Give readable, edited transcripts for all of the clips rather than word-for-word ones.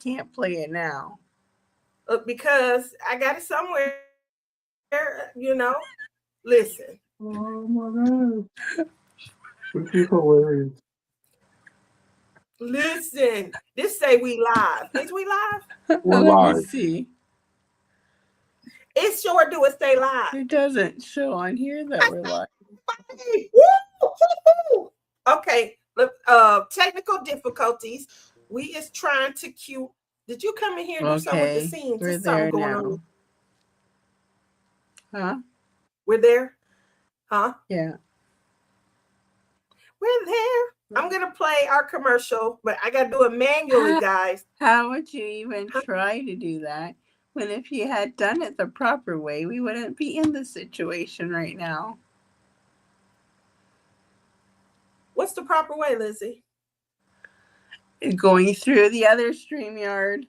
can't play it now? Because I got it somewhere, you know. Listen. Oh my God. Would be hilarious. Listen. This say we live. Is we live? We're Let live. me see. It sure do. It stay live. It doesn't show on here that we're live. Okay. Technical difficulties. We is trying to cue. Did you come in here and do something with the scenes? We're There's there something going now. on. Huh? We're there? Huh? Yeah. We're there. I'm going to play our commercial, but I got to do it manually, guys. How would you even try to do that when if you had done it the proper way, we wouldn't be in this situation right now? What's the proper way, Lizzie? Going through the other StreamYard.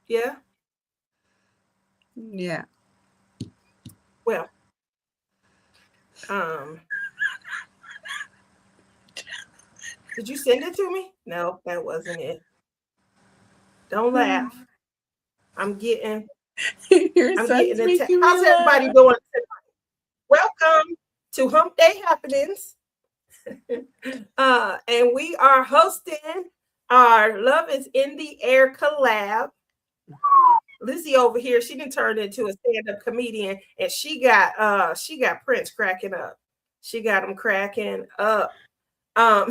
Yeah? Yeah. Well, did you send it to me? No, that wasn't it. Don't laugh. I'm getting the text. How's everybody doing tonight? Welcome to Hump Day Happenings. And we are hosting our Love is in the Air collab. Lizzie over here, she didn't turn into a stand-up comedian, and she got Prince cracking up. She got him cracking up. I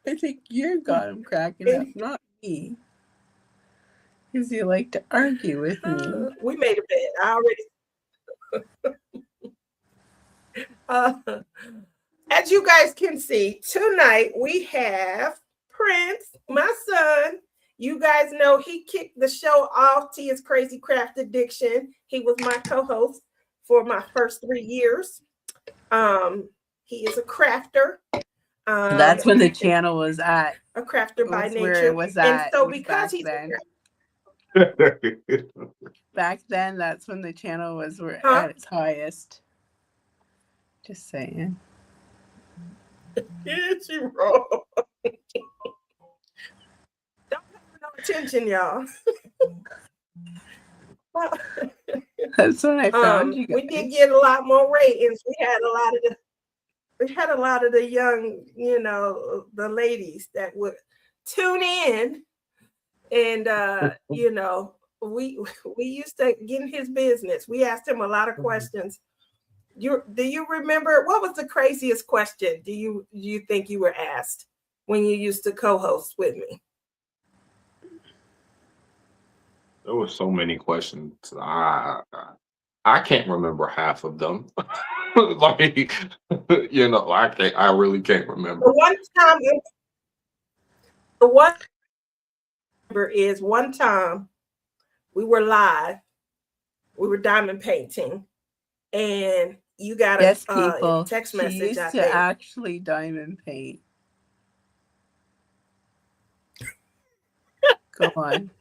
think you got him cracking up, not me. Because you like to argue with me. We made a bet. I already. As you guys can see, tonight we have Prince, my son. You guys know he kicked the show off to his crazy craft addiction. He was my co-host for my first 3 years. He is a crafter. That's when the channel was at. A crafter by nature. Where it was at. And so because he's back then, that's when the channel was at its highest. Just saying. Get you wrong. Don't pay no attention, y'all. That's when I found you guys. We did get a lot more ratings. We had a lot of the young, you know, the ladies that would tune in, and you know, we used to get in his business. We asked him a lot of questions. Do you remember what was the craziest question do you think you were asked when you used to co-host with me? There were so many questions. I can't remember half of them. Like, you know, I really can't remember. One time we were live, we were diamond painting, and you got a text message. She used to actually diamond paint. Go on.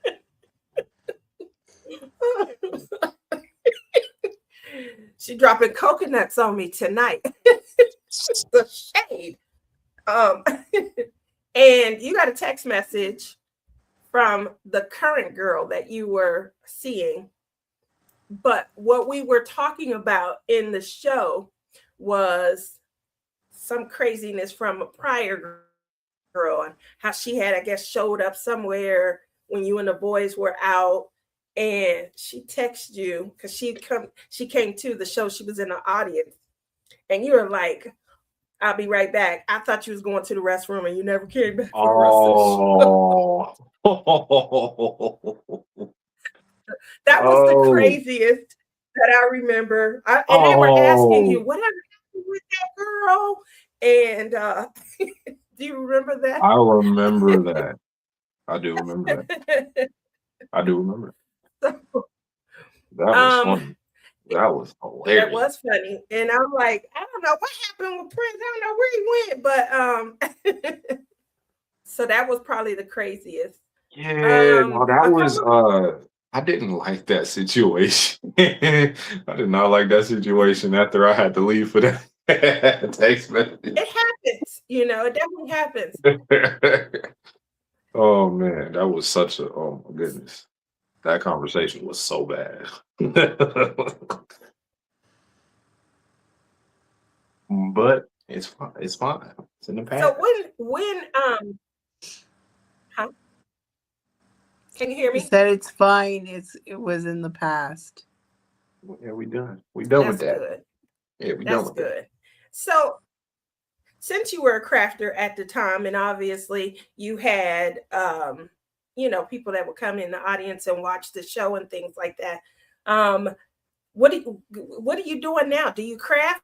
She dropping coconuts on me tonight. The shade. And you got a text message from the current girl that you were seeing. But what we were talking about in the show was some craziness from a prior girl and how she had, I guess, showed up somewhere when you and the boys were out, and she texted you because she came to the show. She was in the audience, and you were like, "I'll be right back." I thought you was going to the restroom, and you never came back for the rest of the show. That was the craziest that I remember. And they were asking you, whatever happened with that girl? And do you remember that? I remember that. I do remember that. I do remember. That was funny. That was hilarious. That was funny. And I'm like, I don't know what happened with Prince. I don't know where he went, but so that was probably the craziest. Yeah, no, that was I didn't like that situation. I did not like that situation after I had to leave for that. Text message. It happens, it definitely happens. Oh man, that was such a, oh my goodness. That conversation was so bad. But it's fine. It's fine. It's in the So past. when huh? Can you hear He me? said it's fine. It was in the past. Yeah, we done. We done with That's that. good. Yeah, we done That's with that. good. So since you were a crafter at the time, and obviously you had people that would come in the audience and watch the show and things like that. What are you doing now? Do you craft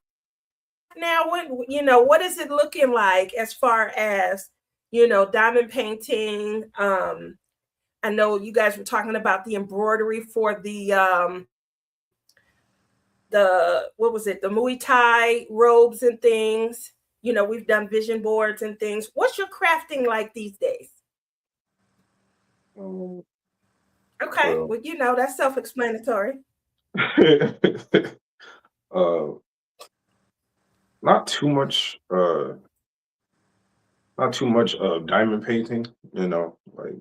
now? What is it looking like as far as diamond painting? I know you guys were talking about the embroidery for the what was it, the Muay Thai robes and things. We've done vision boards and things. What's your crafting like these days? Um, Okay, well, well, that's self-explanatory. uh, not too much. Not too much diamond painting. Like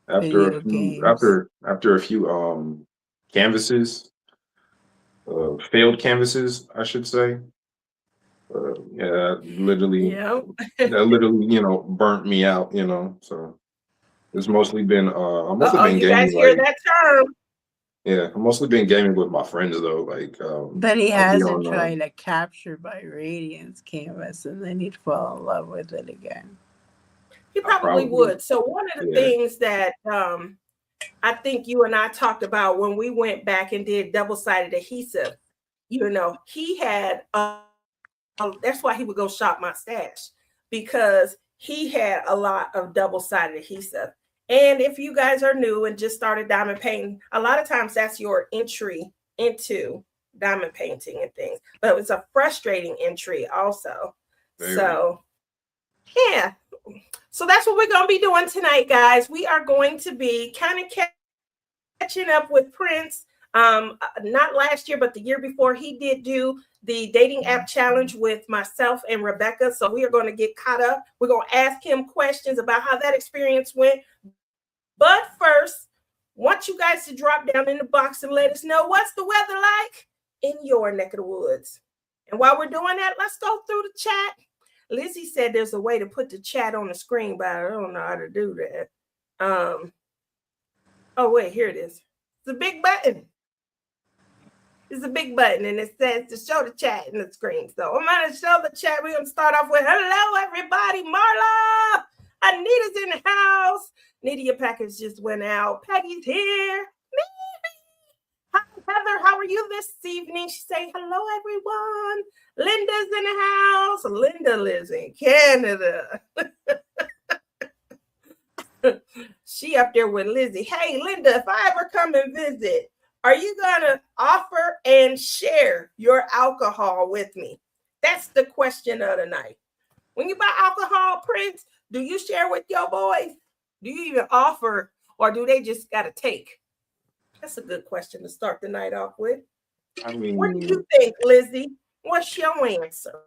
Video games. after a few canvases, failed canvases, I should say. Yeah, Yeah. that literally, burnt me out. So it's mostly been I've mostly Uh-oh, been you guys gaming. hear Like, that term? yeah, I've mostly been gaming with my friends though. Like, But he I'll be hasn't on. tried to capture by Radiance canvas, and then he'd fall in love with it again. He I probably probably, would. So one of the yeah. things that I think you and I talked about when we went back and did double-sided adhesive, he had that's why he would go shop my stash, because he had a lot of double-sided adhesive. And if you guys are new and just started diamond painting, a lot of times that's your entry into diamond painting and things. But it's a frustrating entry also. Very. So, yeah. So that's what we're going to be doing tonight, guys. We are going to be kind of catching up with Prince. Not last year, but the year before, he did do the dating app challenge with myself and Rebecca. So we are going to get caught up. We're going to ask him questions about how that experience went. But first, want you guys to drop down in the box and let us know what's the weather like in your neck of the woods. And while we're doing that, let's go through the chat. Lizzie said there's a way to put the chat on the screen, but I don't know how to do that. Oh, wait, here it is. It's a big button. It's a big button, and it says to show the chat in the screen. So I'm going to show the chat. We're going to start off with, hello, everybody. Marla, Anita's in the house. Nita, your package just went out. Peggy's here. Hi, Heather. How are you this evening? She say, hello, everyone. Linda's in the house. Linda lives in Canada. She up there with Lizzie. Hey, Linda, if I ever come and visit, are you going to offer and share your alcohol with me? That's the question of the night. When you buy alcohol, Prince, do you share with your boys? Do you even offer, or do they just got to take? That's a good question to start the night off with. I mean, what do you think, Lizzie? What's your answer?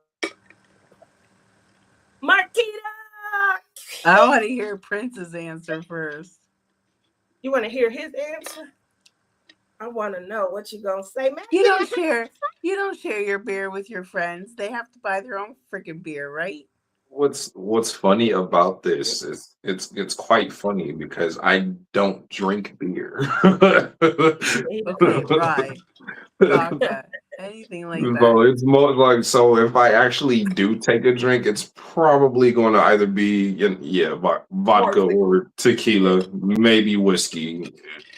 Marquita! I want to hear Prince's answer first. You want to hear his answer? I want to know what you're gonna say, man. You don't share your beer with your friends. They have to buy their own freaking beer, right? what's funny about this is it's quite funny because I don't drink beer. Okay, right. Vodka, anything like So that. it's more like, so if I actually do take a drink, it's probably going to either be vodka or tequila, maybe whiskey,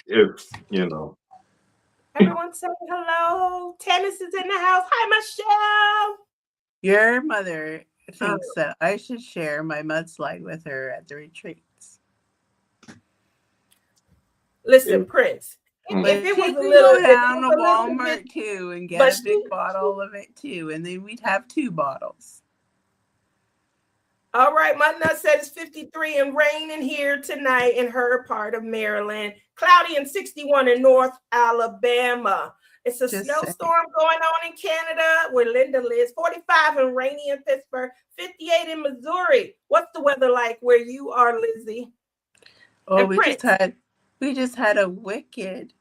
if Everyone say hello. Tennis is in the house. Hi, Michelle. Your mother thinks that I should share my mudslide with her at the retreats. Listen, Prince. If it was a little, go down to Walmart too and get a big bottle of it too, and then we'd have 2 bottles. All right, my nut said it's 53 and raining here tonight in her part of Maryland. Cloudy and 61 in North Alabama. It's a Just snowstorm going on in Canada where Linda lives. 45 and rainy in Pittsburgh. 58 in Missouri. What's the weather like where you are, Lizzie? Oh, And we Prince. just had a wicked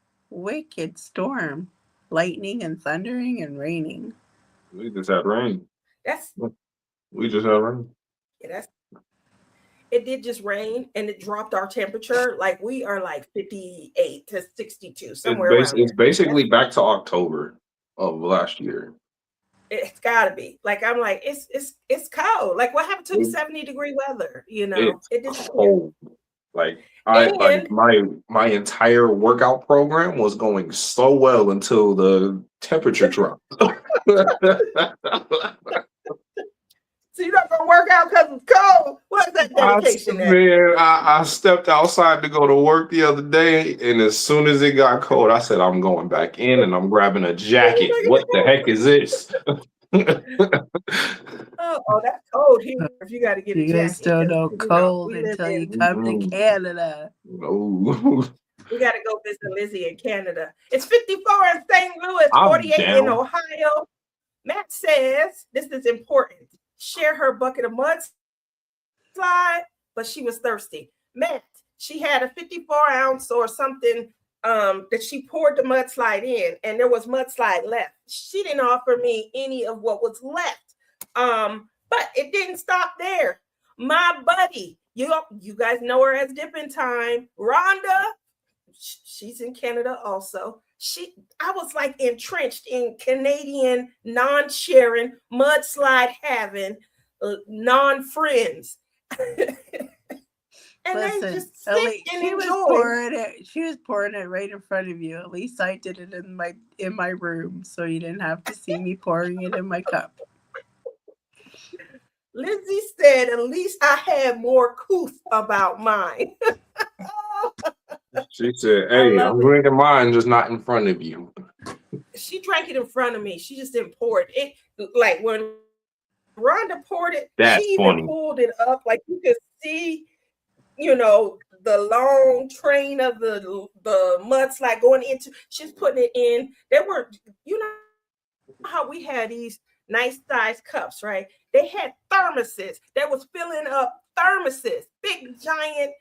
storm, lightning and thundering and raining. We just had rain. We just had rain. Yeah, it did just rain and it dropped our temperature. Like we are like 58 to 62, somewhere around It's there. basically back to October of last year. It's gotta be. Like I'm like, it's cold. Like what happened to the 70-degree weather? You know, it's cold. Like my entire workout program was going so well until the temperature dropped. So you're not gonna work out because it's cold? What's that dedication? I stepped outside to go to work the other day, and as soon as it got cold, I said, I'm going back in and I'm grabbing a jacket. What the heck is this? Oh, that's cold here. If you got to get a jacket. You guys don't know cold until you come to Canada. No. We got to go visit Lizzie in Canada. It's 54 in St. Louis, 48 in Ohio. Matt says, this is important. Share her bucket of mudslide, but she was thirsty. Matt, she had a 54-ounce or something that she poured the mudslide in, and there was mudslide left. She didn't offer me any of what was left. But it didn't stop there. My buddy, you guys know her as Dipping Time, Rhonda. She's in Canada also. I was like entrenched in Canadian non-sharing, mudslide having, non-friends. And listen, then just sit and she enjoy. She was pouring it right in front of you. At least I did it in my room, so you didn't have to see me pouring it in my cup. Lizzie said, at least I had more couth about mine. She said, hey, I'm drinking mine, just not in front of you. She drank it in front of me. She just didn't pour it. It like when Rhonda poured it, she even pulled it up. Like you could see, you know, the long train of the mudslide going into, she's putting it in. There were, you know how we had these nice size cups, right? They had thermoses that was filling up thermoses, big giant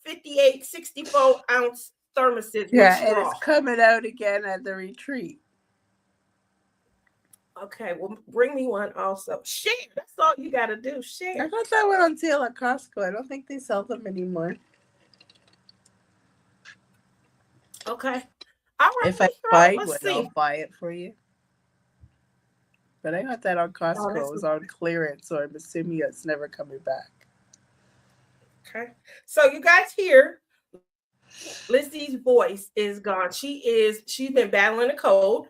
58, 64-ounce thermoses. Yeah, and it's coming out again at the retreat. Okay, well, bring me one also. Share. That's all you got to do. Share. I got that one on sale at Costco. I don't think they sell them anymore. Okay. All right. If I find one, I'll buy it for you. But I got that on Costco. It was on clearance, so I'm assuming it's never coming back. Okay. So you guys hear Lizzie's voice is gone. She's been battling a cold.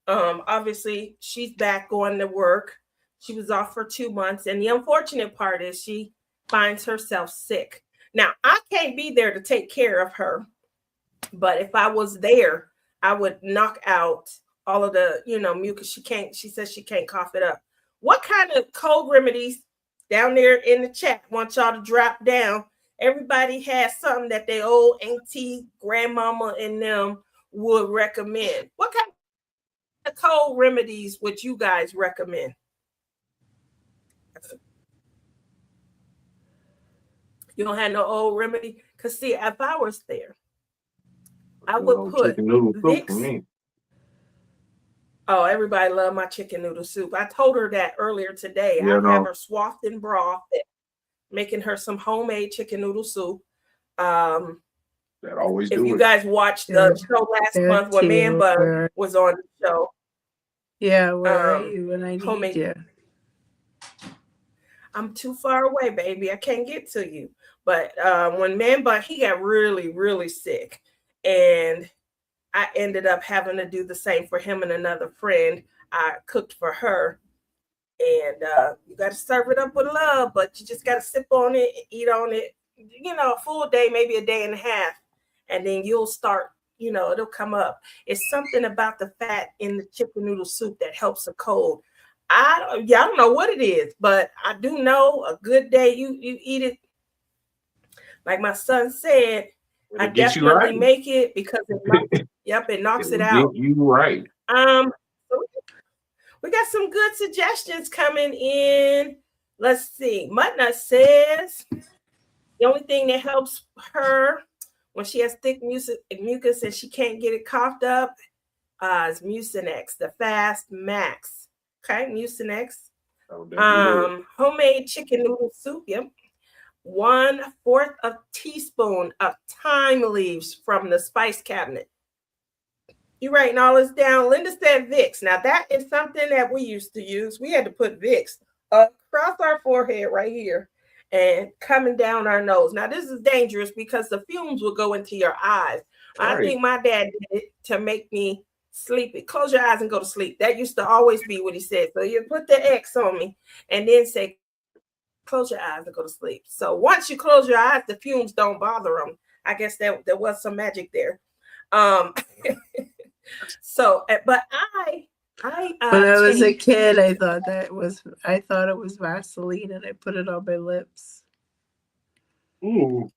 Obviously she's back going to work. She was off for 2 months. And the unfortunate part is she finds herself sick. Now, I can't be there to take care of her. But if I was there, I would knock out all of the, mucus. She says she can't cough it up. What kind of cold remedies down there in the chat want y'all to drop down? Everybody has something that their old auntie, grandmama, and them would recommend. What kind of cold remedies would you guys recommend? You don't have no old remedy? Because see, if I was there, I would put Vicks. Oh, everybody love my chicken noodle soup. I told her that earlier today. I have her swathed in broth, making her some homemade chicken noodle soup. That always if you guys watched the show last month when Man Bun was on the show. Yeah, where are you when I need you? I'm too far away, baby. I can't get to you. But when Man Bun, he got really, really sick. And I ended up having to do the same for him and another friend. I cooked for her. And you got to serve it up with love, but you just got to sip on it, eat on it, a full day, maybe a day and a half. And then you'll start, it'll come up. It's something about the fat in the chicken noodle soup that helps a cold. I don't know what it is, but I do know a good day you eat it. Like my son said, I definitely make it because it knocks it out. You right. So we got some good suggestions coming in. Let's see. Mutna says the only thing that helps her when she has thick mucus and she can't get it coughed up is Mucinex, the Fast Max. Okay, Mucinex. Homemade chicken noodle soup. Yep. 1/4 of teaspoon of thyme leaves from the spice cabinet. You writing all this down? Linda said Vicks. Now that is something that we used to use. We had to put Vicks across our forehead right here and coming down our nose. Now this is dangerous because the fumes will go into your eyes. Right. I think my dad did it to make me sleepy. Close your eyes and go to sleep. That used to always be what he said. So you put the X on me and then say, close your eyes and go to sleep. So once you close your eyes, the fumes don't bother them. I guess there was some magic there. So, but when I was a kid, I thought it was Vaseline, and I put it on my lips. Ooh,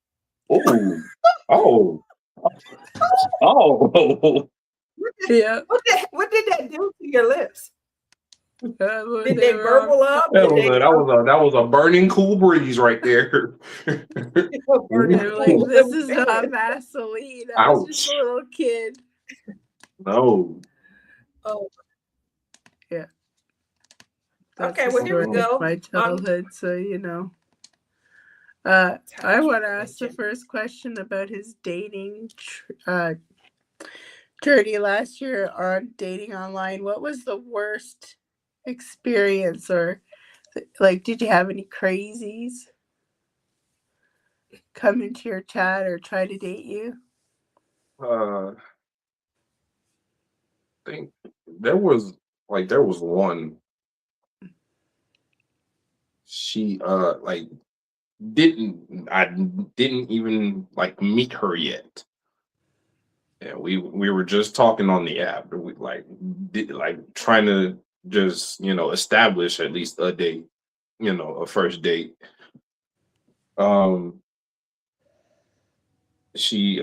oh. Yeah. What did that do to your lips? Did they burble up? That was a burning cool breeze right there. Like, this is not Vaseline. I was just a little kid. No. Oh. Yeah. That's okay, well, here we go. My childhood, so you know. I want to ask the first question about his dating journey last year on dating online. What was the worst experience, or like, did you have any crazies come into your chat or try to date you? I think there was one. She didn't even like meet her yet. Yeah, we were just talking on the app. We trying to just establish at least a date, a first date. She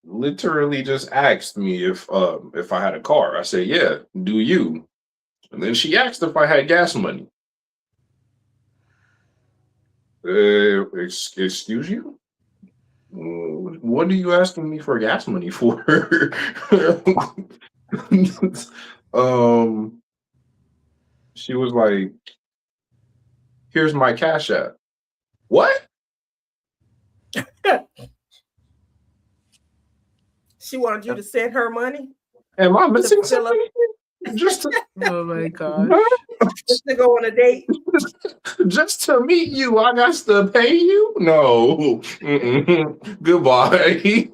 literally just asked me if I had a car. I said, yeah, do you? And then she asked if I had gas money. Excuse you? What are you asking me for gas money for? She was like, here's my Cash App. What? She wanted you to send her money? Am I missing something? Oh my gosh. Just to go on a date? Just to meet you, I got to pay you? No. Goodbye.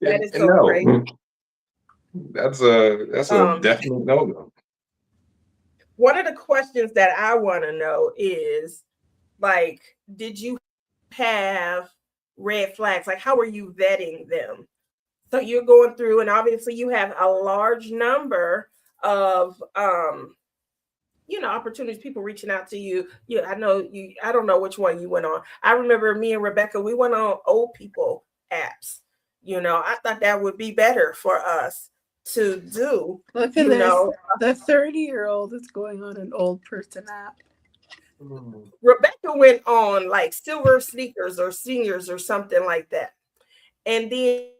That is so crazy. That's a definite no-no. One of the questions that I want to know is, like, did you have red flags? Like, how are you vetting them? So you're going through, and obviously you have a large number of, opportunities, people reaching out to you. Yeah, I don't know which one you went on. I remember me and Rebecca, we went on old people apps. I thought that would be better for us to do. Look at this. The 30-year-old is going on an old person app. Rebecca went on like silver sneakers or seniors or something like that. And then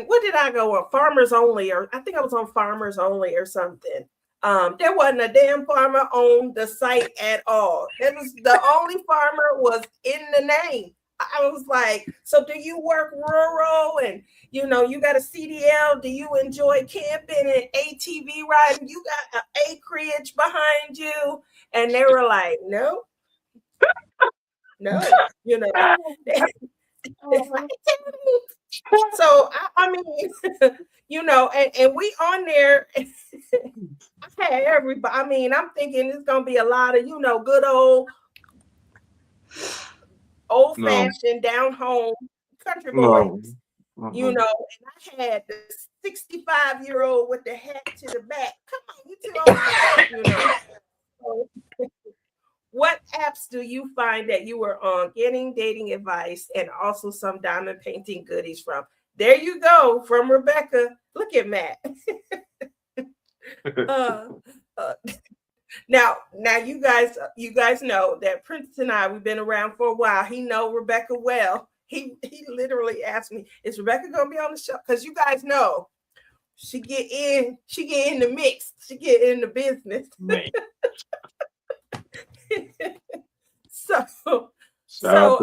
what did I go on? Farmers Only, or I think I was on Farmers Only or something. There wasn't a damn farmer on the site at all. It was the only farmer was in the name. I was like, so do you work rural and you got a CDL? Do you enjoy camping and ATV riding? You got an acreage behind you? And they were like, no. So I mean, and we on there. I had everybody. I mean, I'm thinking it's gonna be a lot of good old-fashioned down home country boys. And I had the 65-year-old with the hat to the back. Come on, you too old for that, So, what apps apps do you find that you were on getting dating advice and also some diamond painting goodies from? There you go, from Rebecca. Look at Matt. uh, uh, now you guys know that Prince and I, we've been around for a while. He know Rebecca well. He literally asked me, "Is Rebecca gonna be on the show?" Because you guys know she get in the mix, she get in the business. So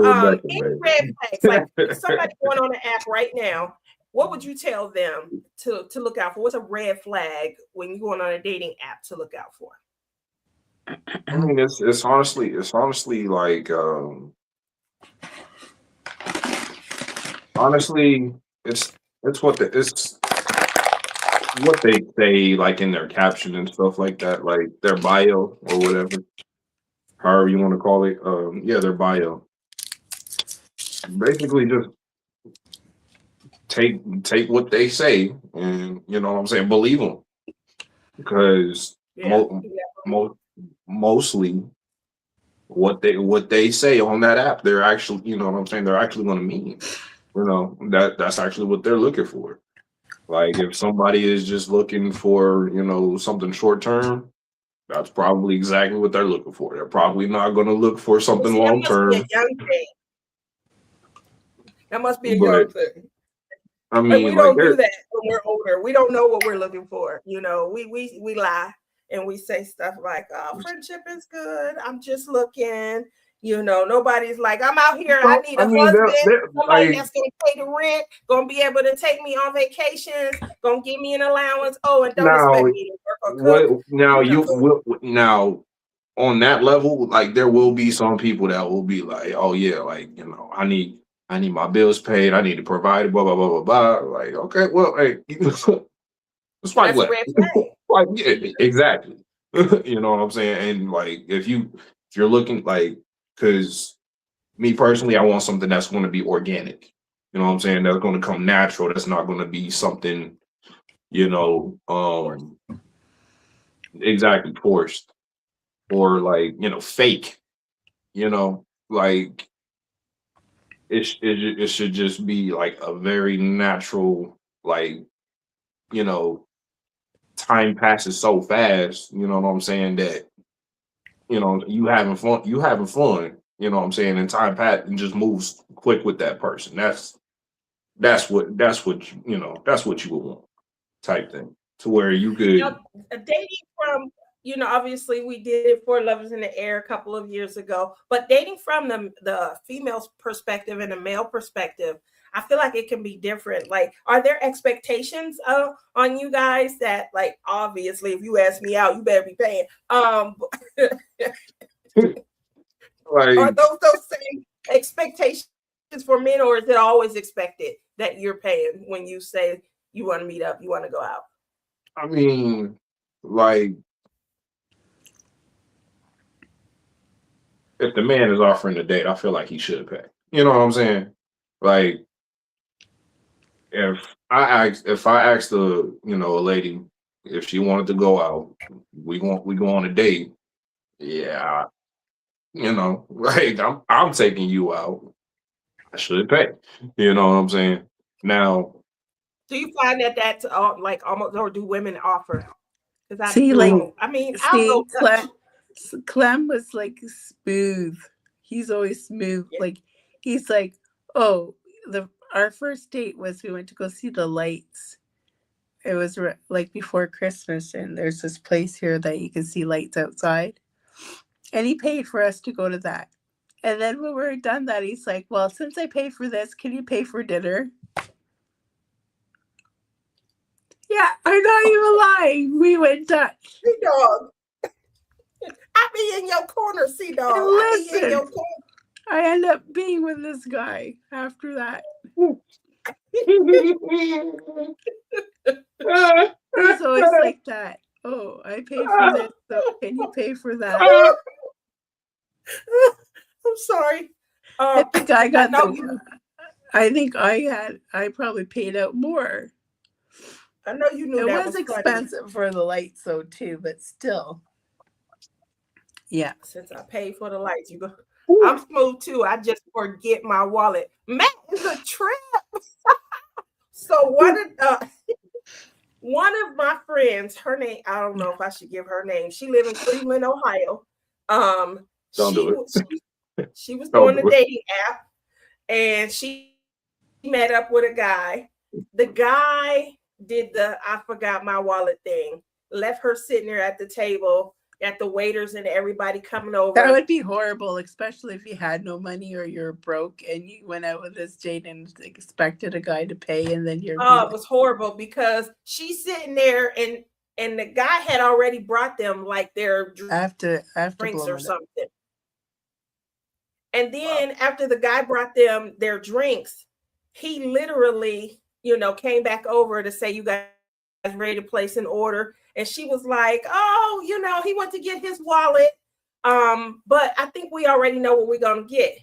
any red flags, like if somebody going on the app right now, what would you tell them to look out for? What's a red flag when you're going on a dating app to look out for? I mean, it's honestly like honestly, it's what they say, like in their caption and stuff like that, like their bio or whatever, however you want to call it. Yeah, their bio. Basically, just take what they say, and you know what I'm saying, believe them, because mostly what they say on that app, they're actually, you know what I'm saying, they're actually going to mean. You know, that's actually what they're looking for. Like if somebody is just looking for, you know, something short term, that's probably exactly what they're looking for. They're probably not going to look for something long term. That must be a young thing. I mean, we don't do that when we're older. We don't know what we're looking for. You know, we lie and we say stuff like, "Oh, friendship is good. I'm just looking." You know, nobody's like, "I'm out here. I need a husband, somebody that's gonna pay the rent, gonna be able to take me on vacations, gonna give me an allowance. Oh, and don't expect me to work or cook." Now on that level, like there will be some people that will be like, "Oh yeah, like, you know, I need my bills paid. I need to provide blah blah blah blah blah." Like, okay, well, hey, swipe left. Like, yeah, exactly. You know what I'm saying? And like, if you're looking like, because me personally, I want something that's going to be organic. You know what I'm saying? That's going to come natural. That's not going to be something, you know, exactly forced or like, you know, fake. You know, like it should just be like a very natural, like, you know, time passes so fast, you know what I'm saying, that, you know, you having fun, you know what I'm saying, and time pass and just moves quick with that person. That's what you know, that's what you would want, type thing, to where you could dating from, you know, obviously we did it for Love is in the Air a couple of years ago, but dating from the female's perspective and the male perspective, I feel like it can be different. Like, are there expectations on you guys that, like, obviously, if you ask me out, you better be paying. like, are those same expectations for men, or is it always expected that you're paying when you say you want to meet up, you want to go out? I mean, like, if the man is offering a date, I feel like he should pay. You know what I'm saying? Like, if I asked the, you know, a lady if she wanted to go out, we go on a date. Yeah, you know, like I'm taking you out. I should pay. You know what I'm saying? Now, do you find that that's like almost, or do women offer? Because Clem was like smooth. He's always smooth. Yeah. Like he's like, oh, our first date was we went to go see the lights. It was like before Christmas, and there's this place here that you can see lights outside. And he paid for us to go to that. And then when we were done that, he's like, well, since I paid for this, can you pay for dinner? Yeah, I'm not even lying. We went Dutch. Dog. I be in your corner, C-Dog. I be in your corner. I end up being with this guy after that. He's always like that. Oh, I paid for this, so can you pay for that? I'm sorry. I think I got I probably paid out more. I know you knew it was expensive for the lights though too, but still. Yeah. Since I paid for the lights, you go. Ooh. I'm smooth too. I just forget my wallet. Matt is a trip. So one of my friends, her name, I don't know if I should give her name. She lives in Cleveland, Ohio. Don't do it. She was Don't doing do the it. dating app, and she met up with a guy. The guy did the I forgot my wallet thing, left her sitting there at the table, at the waiters and everybody coming over. That would be horrible, especially if you had no money or you're broke and you went out with this date and expected a guy to pay, and then you're it was horrible because she's sitting there and the guy had already brought them like their I have to drinks blow or it up. something. And then after the guy brought them their drinks, he literally, came back over to say, you guys ready to place an order? And she was like, oh, he went to get his wallet. But I think we already know what we're going to get.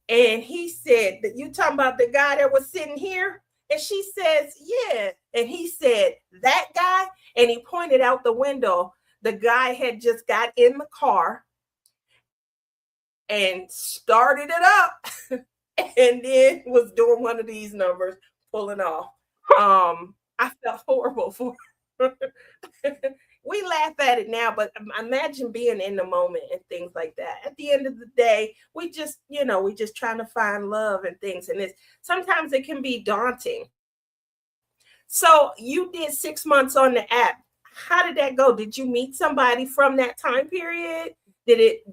And he said, that you talking about the guy that was sitting here? And she says, yeah. And he said, that guy? And he pointed out the window. The guy had just got in the car and started it up and then was doing one of these numbers, pulling off. I felt horrible for her. We laugh at it now, but imagine being in the moment and things like that. At the end of the day, we just trying to find love and things. And sometimes it can be daunting. So you did 6 months on the app. How did that go? Did you meet somebody from that time period?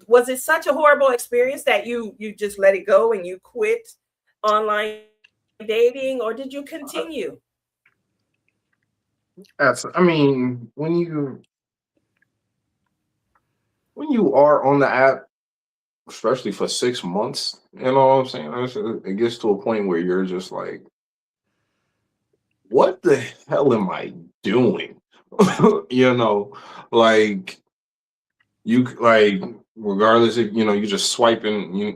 Was it such a horrible experience that you just let it go and you quit online dating, or did you continue? I mean, when you are on the app, especially for 6 months, you know what I'm saying? It gets to a point where you're just like, what the hell am I doing? Like regardless if you're just swiping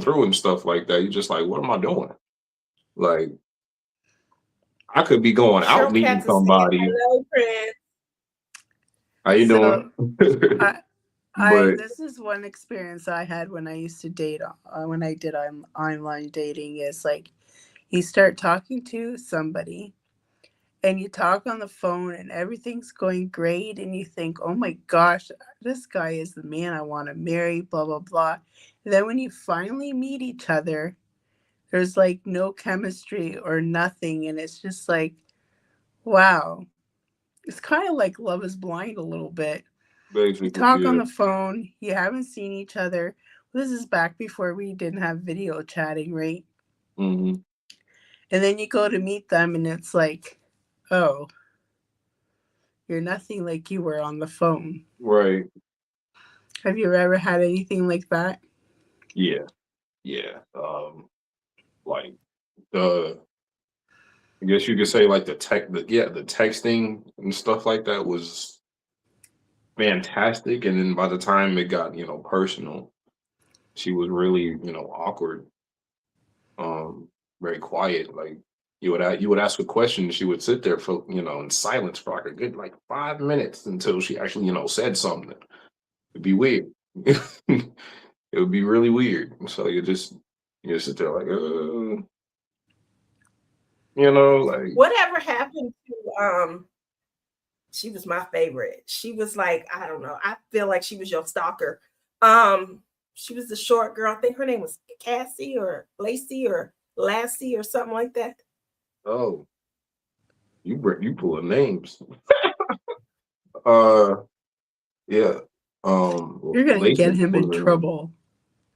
through and stuff like that, you're just like, what am I doing? Like, I could be going out Cheryl meeting Katz is saying, somebody. hello, Prince. How you doing? But this is one experience I had when I used to date. When I did online dating, is like you start talking to somebody, and you talk on the phone, and everything's going great, and you think, "Oh my gosh, this guy is the man I want to marry." Blah blah blah. And then when you finally meet each other, there's like no chemistry or nothing, and it's just like, wow. It's kind of like Love Is Blind a little bit. basically, You talk on yeah. the phone, you haven't seen each other. This is back before we didn't have video chatting, right? Mm-hmm. And then you go to meet them, and it's like, oh, you're nothing like you were on the phone. Right. Have you ever had anything like that? Yeah. Like I guess you could say like the texting and stuff like that was fantastic. And then by the time it got, personal, she was really, awkward. Very quiet. Like you would ask a question, and she would sit there for, in silence for like a good 5 minutes until she actually, said something. It'd be weird. It would be really weird. So you sit there like, like Whatever happened to she was my favorite. She was like, I don't know. I feel like she was your stalker. She was the short girl. I think her name was Cassie or Lacey or Lassie or something like that. oh, you pulling names. Yeah. You're going to Lacey get him was in her name. trouble.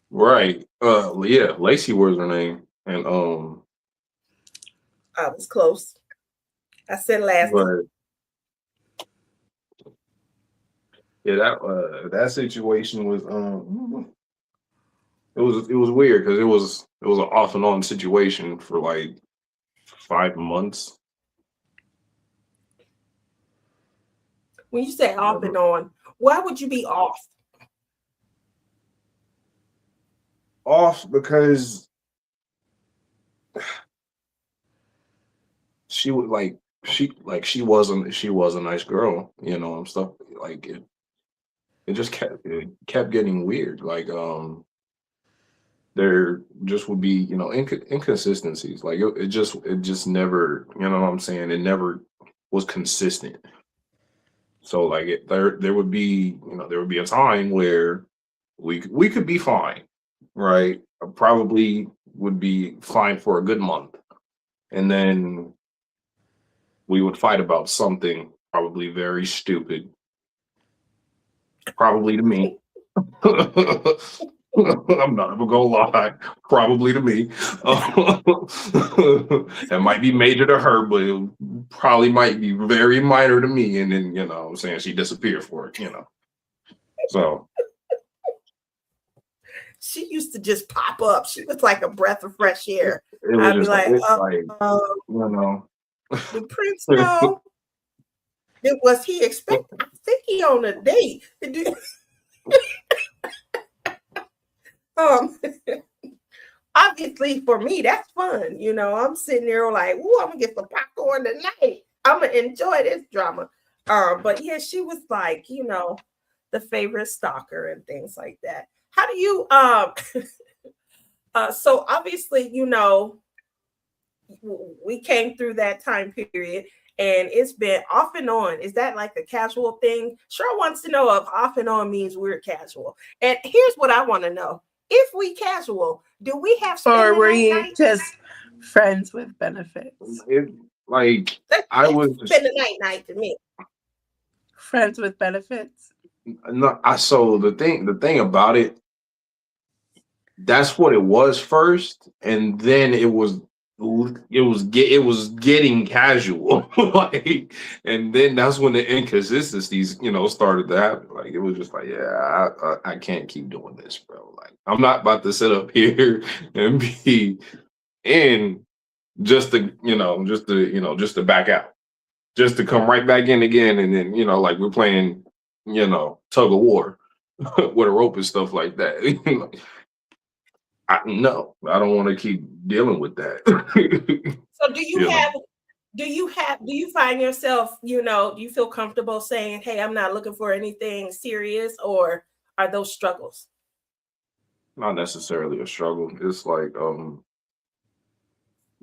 Right. Yeah, Lacey was her name. And I was close. I said Lassie. but yeah, that situation was it was weird because it was an off and on situation for 5 months. When you say off and on, why would you be off? Off because she would she was a nice girl, and stuff like it. it kept getting weird. Like there just would be, you know, inconsistencies. Like it just never, you know what I'm saying? It never was consistent. So like there would be, you know, there would be a time where we could be fine, right? Probably would be fine for a good month. And then we would fight about something probably very stupid, probably to me. I'm not even gonna lie, probably to me. It might be major to her, but it probably might be very minor to me. And then, you know what I'm saying, she disappeared for it, you know. So she used to just pop up. She was like a breath of fresh air. it was I'd be just like, you know. the prince know. Was he expecting? I think he on a date. Obviously for me, that's fun. You know, I'm sitting there like, "Ooh, I'm gonna get some popcorn tonight. I'm gonna enjoy this drama." But yeah, she was like, you know, the favorite stalker and things like that. How do you so obviously, you know, we came through that time period and it's been off and on. Is that like a casual thing? Cheryl wants to know if off and on means we're casual. And here's what I want to know. If we casual, do we have or were you just friends with benefits? I was spend the night to me. Friends with benefits. No, so the thing about it, that's what it was first, and then it was getting casual, like, and then that's when the inconsistencies, you know, started to happen. Like it was just like, yeah, I can't keep doing this, bro. Like I'm not about to sit up here and be in just to back out, just to come right back in again, and then, you know, like we're playing, you know, tug of war with a rope and stuff like that. No, I don't want to keep dealing with that. So do you find yourself, you know, do you feel comfortable saying, hey, I'm not looking for anything serious, or are those struggles? Not necessarily a struggle. It's like when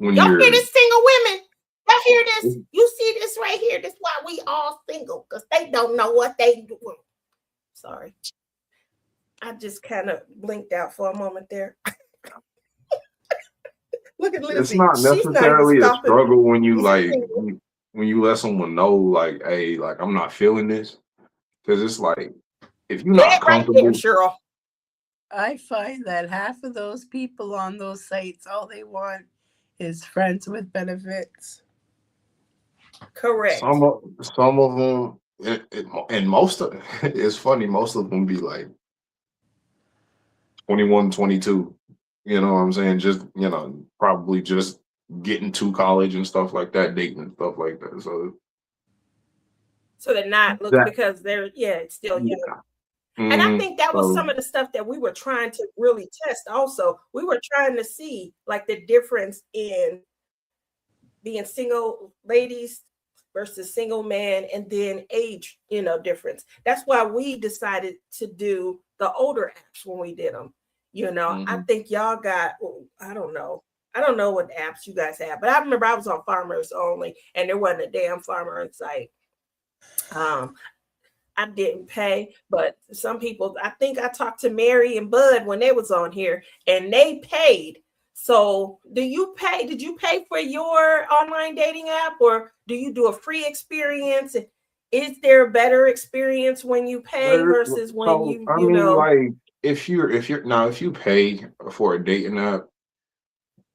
y'all you're hear this, single women? Y'all hear this? You see this right here? This is why we all single, because they don't know what they doing. Sorry. I just kind of blinked out for a moment there. Look at Lizzie. It's not necessarily a struggle when you when you let someone know, like, hey, like I'm not feeling this, because it's like if you're not comfortable, right there, Cheryl. I find that half of those people on those sites, all they want is friends with benefits. Correct. Some of them, and most of it's funny. Most of them be like 21, 22. You know what I'm saying? Just, you know, probably just getting to college and stuff like that, dating and stuff like that. So they're not looking because they're it's still young. Yeah. Mm-hmm. And I think that was some of the stuff that we were trying to really test. Also, we were trying to see like the difference in being single ladies versus single man, and then age, you know, difference. That's why we decided to do the older apps when we did them. You know, I think y'all got, I don't know what apps you guys have, but I remember I was on Farmers Only, and there wasn't a damn farmer in sight. I didn't pay, but some people, I think I talked to Mary and Bud when they was on here, and they paid. So do you pay? Did you pay for your online dating app, or do you do a free experience? Is there a better experience when you pay versus when you know? Like if you pay for a dating app,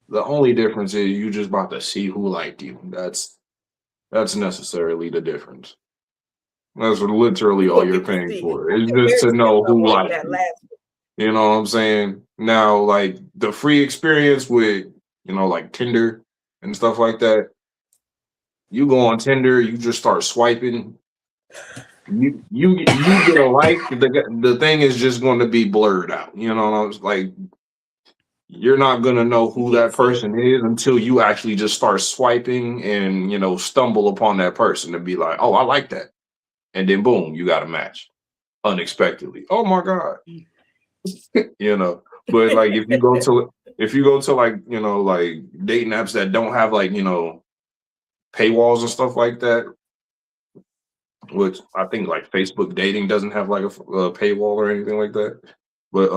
the only difference is you just about to see who liked you. That's necessarily the difference. That's literally all you're paying for. It's just to know who liked you. You know what I'm saying? Now, like the free experience with, you know, like Tinder and stuff like that. You go on Tinder, you just start swiping. You get a like. The thing is just going to be blurred out. You know, I was like, you're not going to know who that person is until you actually just start swiping and, you know, stumble upon that person and be like, oh, I like that. And then boom, you got a match. unexpectedly. Oh my God. You know, but like if you go to like, you know, like dating apps that don't have like, you know, paywalls and stuff like that, which I think like Facebook dating doesn't have like a paywall or anything like that, but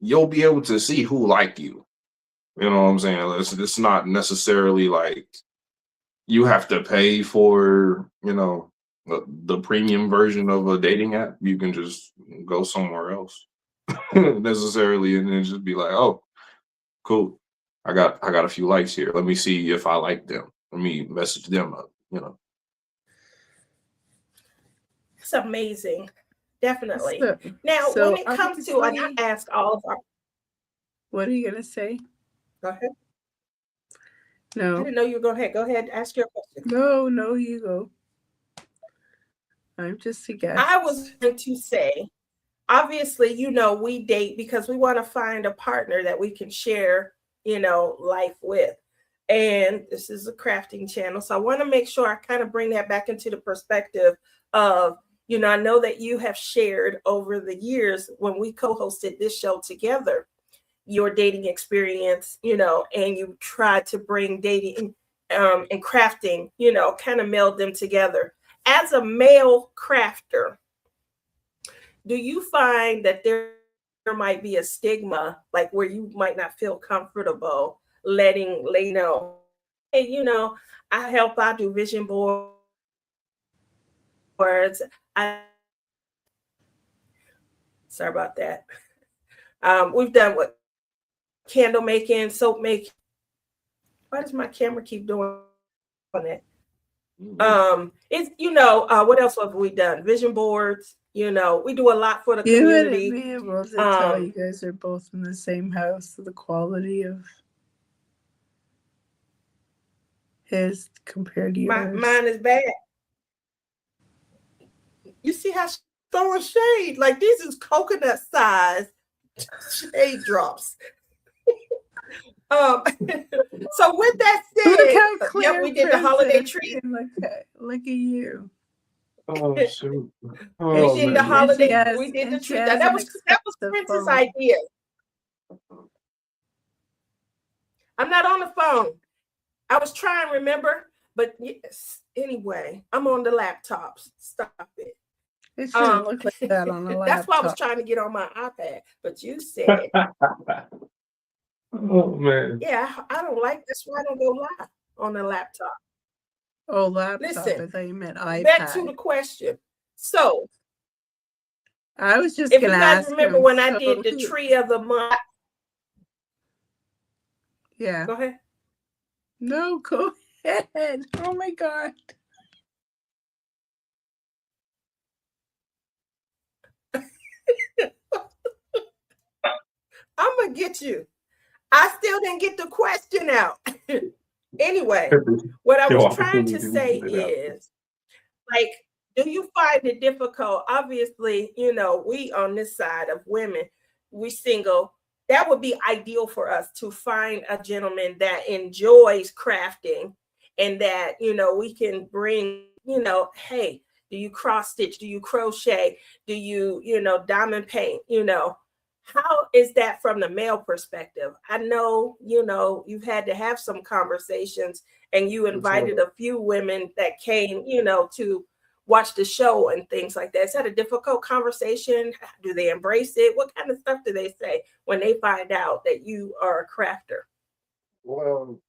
you'll be able to see who like you. You know what I'm saying? It's not necessarily like you have to pay for, you know, the premium version of a dating app. You can just go somewhere else necessarily, and then just be like, oh, cool. I got a few likes here. Let me see if I like them. Let me message them up, you know. It's amazing. Definitely. So, Now, so when it comes to, and I obviously, ask all of our, what are you gonna say? go ahead. I No, didn't know you were going ahead. Go ahead, ask your question. no, you go. I'm just a guest. I was going to say, obviously, you know, we date because we want to find a partner that we can share, you know, life with. And this is a crafting channel. So I want to make sure I kind of bring that back into the perspective of, you know, I know that you have shared over the years when we co-hosted this show together, your dating experience, you know, and you tried to bring dating and crafting, you know, kind of meld them together. As a male crafter, do you find that there might be a stigma, like where you might not feel comfortable letting lay know, hey, you know, I help, I do vision boards. Sorry about that. We've done what? Candle making, soap making. Why does my camera keep doing it? It's, you know, what else have we done? Vision boards, you know, we do a lot for the community. You wouldn't be able to tell you guys are both in the same house, the quality of his compared to yours. Mine is bad. You see how she's throwing shade? Like, these is coconut size shade drops. So with that said, yep, we did the holiday tree. Look at you. Oh shoot! We did the holiday. We did the tree. That was Prince's idea. I'm not on the phone. I was trying to remember, but yes. Anyway, I'm on the laptops. Stop it. It shouldn't look like that on a laptop. That's why I was trying to get on my iPad, but you said, "Oh man, yeah, I don't like this. Why I don't go live on the laptop?" Oh, laptop. Listen, I thought you meant iPad. Back to the question. So, I was just if gonna you guys ask remember him, when I did the tree of the month. Yeah. Go ahead. No, go ahead. Oh my God. I'm gonna get you. I still didn't get the question out. Anyway, what I was trying to say is, like, do you find it difficult? Obviously, you know, we on this side of women, we single. That would be ideal for us to find a gentleman that enjoys crafting and that, you know, we can bring, you know, hey, do you cross stitch? Do you crochet? Do you, you know, diamond paint? You know, how is that from the male perspective? I know, you know, you've had to have some conversations and you invited a few women that came, you know, to watch the show and things like that. Is that a difficult conversation? Do they embrace it? What kind of stuff do they say when they find out that you are a crafter? Well,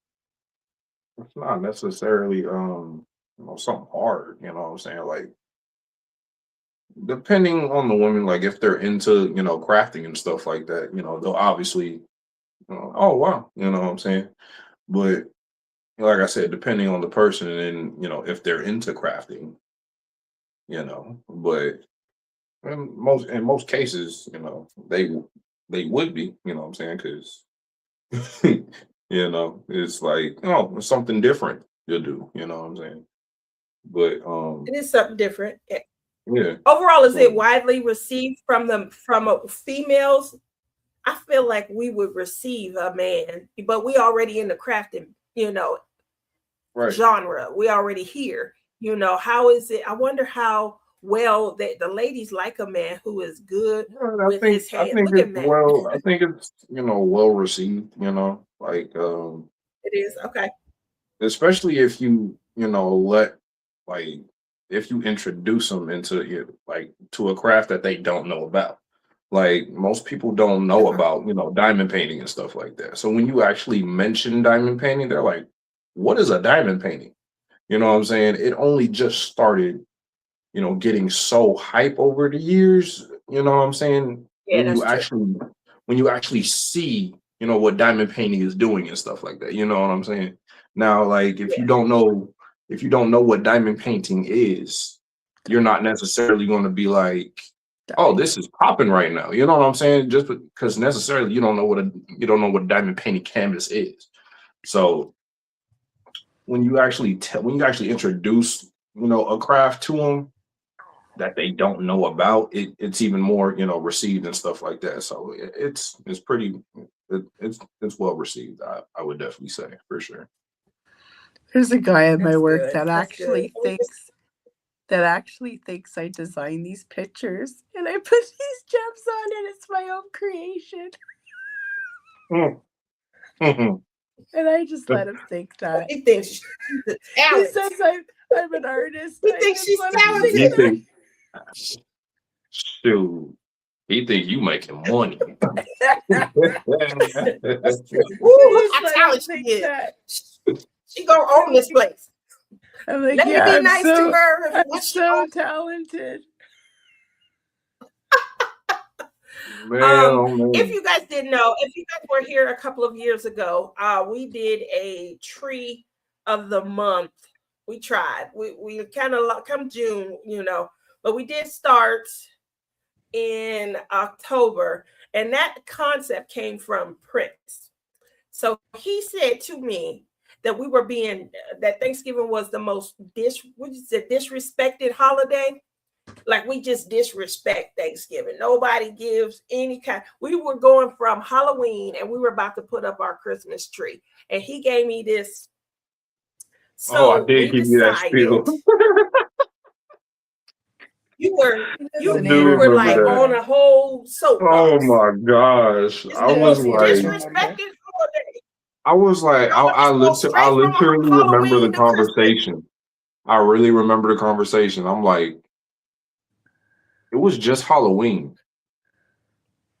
it's not necessarily you know, something hard, you know what I'm saying? Like, depending on the woman, like if they're into, you know, crafting and stuff like that, you know, they'll obviously, you know, oh wow, you know what I'm saying? But like I said, depending on the person and, you know, if they're into crafting, you know, but in most cases, you know, they would be, you know what I'm saying? Because you know, it's like, oh, it's something different you'll do, you know what I'm saying? But It is something different. yeah. Overall, is it widely received from females? I feel like we would receive a man, but we already in the crafting, you know, Right. genre. We already here. You know, how is it? I wonder how well, the ladies like a man who is good Yeah, with his I hand. think Look it's at Matt. well. I think it's well received. Like It is okay. especially if you let like if you introduce them into like to a craft that they don't know about. Like most people don't know about diamond painting and stuff like that. So when you actually mention diamond painting, they're like, "What is a diamond painting?" You know what I'm saying? It only just started getting so hype over the years, you know what I'm saying? Yeah, that's true. When you actually see, what diamond painting is doing and stuff like that, you know what I'm saying? Now, like if you don't know what diamond painting is, you're not necessarily going to be like, oh, this is popping right now. You know what I'm saying? Just because necessarily you don't know what a diamond painting canvas is. So when you actually introduce, a craft to them that they don't know about, it's even more received and stuff like that. So it's pretty it's well received. I would definitely say for sure. There's a guy at my That's work good. that That's actually good. thinks I designed these pictures and I put these gems on and it's my own creation. And I just let him think that. He thinks she's He talented. says I'm an artist. He I thinks just she's let him talented. think that. Shoot, he think you making money. Woo, look how talented she is. That. She gonna own this place. I'm like, Let me be nice to her. I'm so talented. Man. If you guys didn't know, if you guys were here a couple of years ago, we did a tree of the month. We tried. We kind of come June, but we did start in October, and that concept came from Prince. So he said to me that that Thanksgiving was the most disrespected holiday. Like we just disrespect Thanksgiving. Nobody gives any kind. We were going from Halloween and we were about to put up our Christmas tree. And he gave me this. So I did give you that spiel. You were like that. On a whole soapbox. Oh my gosh. I was like disrespected holiday. I literally remember the conversation. I really remember the conversation. I'm like, it was just Halloween.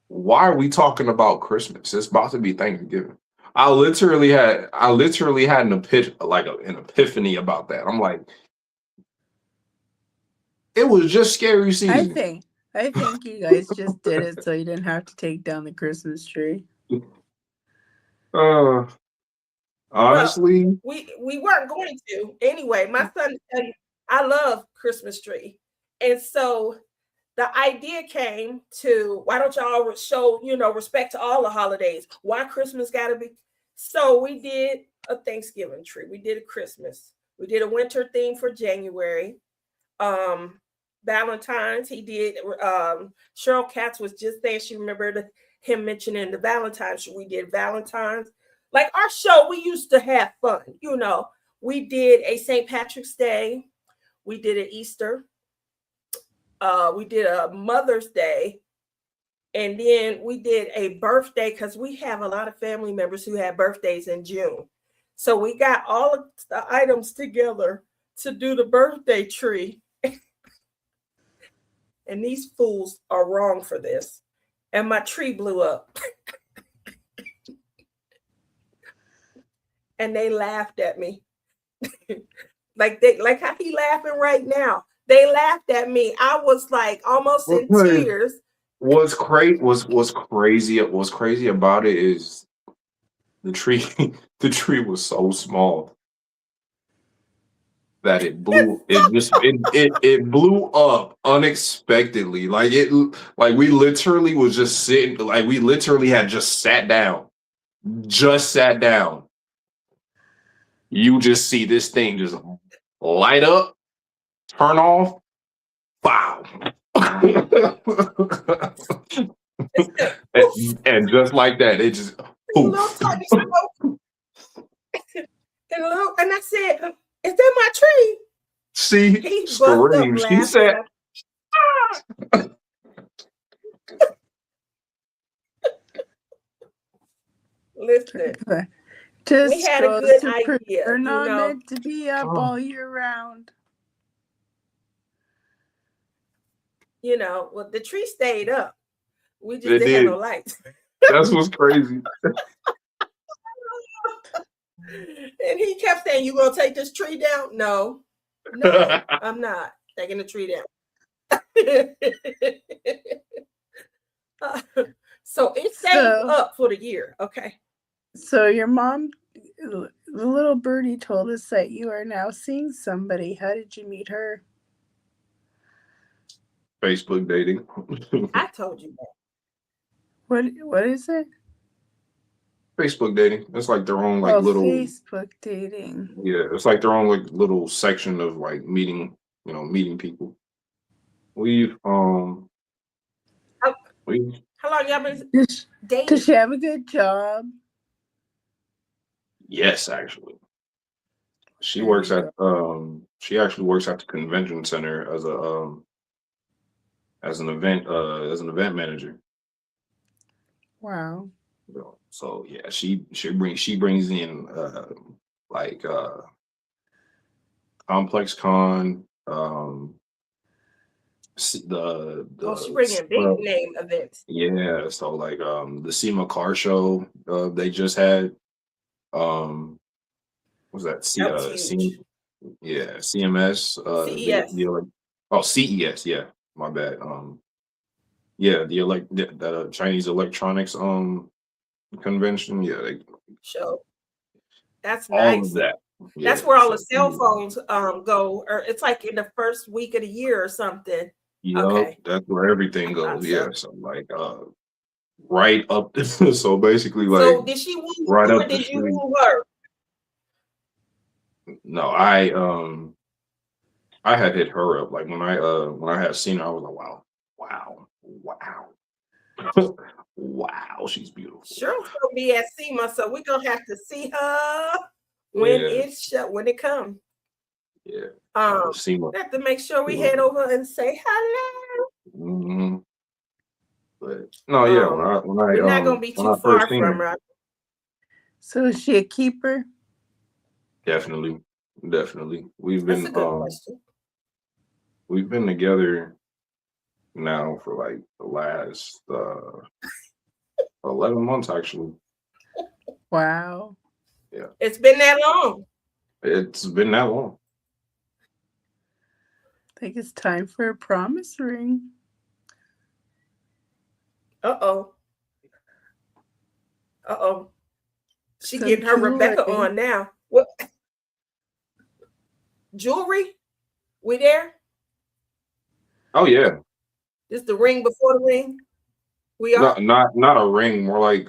Why are we talking about Christmas? It's about to be Thanksgiving. I literally had an epiphany about that. I'm like, it was just scary season. I think you guys just did it so you didn't have to take down the Christmas tree. Honestly, we weren't going to anyway. My son said, I love Christmas tree, and so the idea came to, why don't y'all show respect to all the holidays? Why Christmas got to be? So we did a Thanksgiving tree. We did a Christmas. We did a winter theme for January. Valentine's. He did. Cheryl Katz was just there. She remembered him mentioning the Valentine's. We did Valentine's. Like our show, we used to have fun. We did a St. Patrick's Day. We did an Easter. We did a Mother's Day. And then we did a birthday because we have a lot of family members who had birthdays in June. So we got all of the items together to do the birthday tree. And these fools are wrong for this. And my tree blew up. And they laughed at me. like how he laughing right now. They laughed at me. I was like almost in tears. What's crazy about it is the tree was so small that it blew it blew up unexpectedly. Like we literally was just sitting, like we literally had just sat down. You just see this thing just light up, turn off, wow. and just like that, it just and I said, "Is that my tree?" She screamed. Listen, Just we had a goes good to prove idea, they're you not know. meant to be up all year round. You know, well, the tree stayed up. We just It didn't have no did. lights. That's what's crazy. And he kept saying, "You gonna take this tree down?" No, I'm not taking the tree down. So it stayed up for the year. Okay. So your mom, the little birdie, told us that you are now seeing somebody. How did you meet her? Facebook dating. I told you that. What is it? Facebook dating. It's like their own like little Facebook dating. Yeah, it's like their own like little section of like meeting people. We've How long y'all been dating? Does she have a good job? Yes, actually. She works at she actually works at the convention center as an event manager. Wow. So yeah, she brings in like Complex Con, she bringing big name events. Yeah, so like the SEMA car show they just had. What was that? CMS. CES. CES. Yeah, my bad. Yeah, the Chinese electronics convention. Yeah, they show. That's all nice. of that. Yeah, that's where all the cell phones go, or it's like in the first week of the year or something. Yeah, okay. That's where everything goes. Yeah, so like right up. So basically, like, so did she woo you right up? Or did you woo her? No, I had hit her up. Like when I had seen her, I was like, wow, she's beautiful. Sure, gonna be at SEMA, so we're gonna have to see her when it comes. Yeah. SEMA. We have to make sure we head over and say hello. Mm-hmm. But no, yeah, we're not gonna be too far from her. So is she a keeper? Definitely. We've That's been a good question. We've been together now for like the last 11 months actually. Wow. Yeah. It's been that long. It's been that long. I think it's time for a promise ring. Uh-oh. She getting her Rebecca on now. What? Jewelry? We there? Oh yeah. Is the ring before the ring? We are not a ring, more like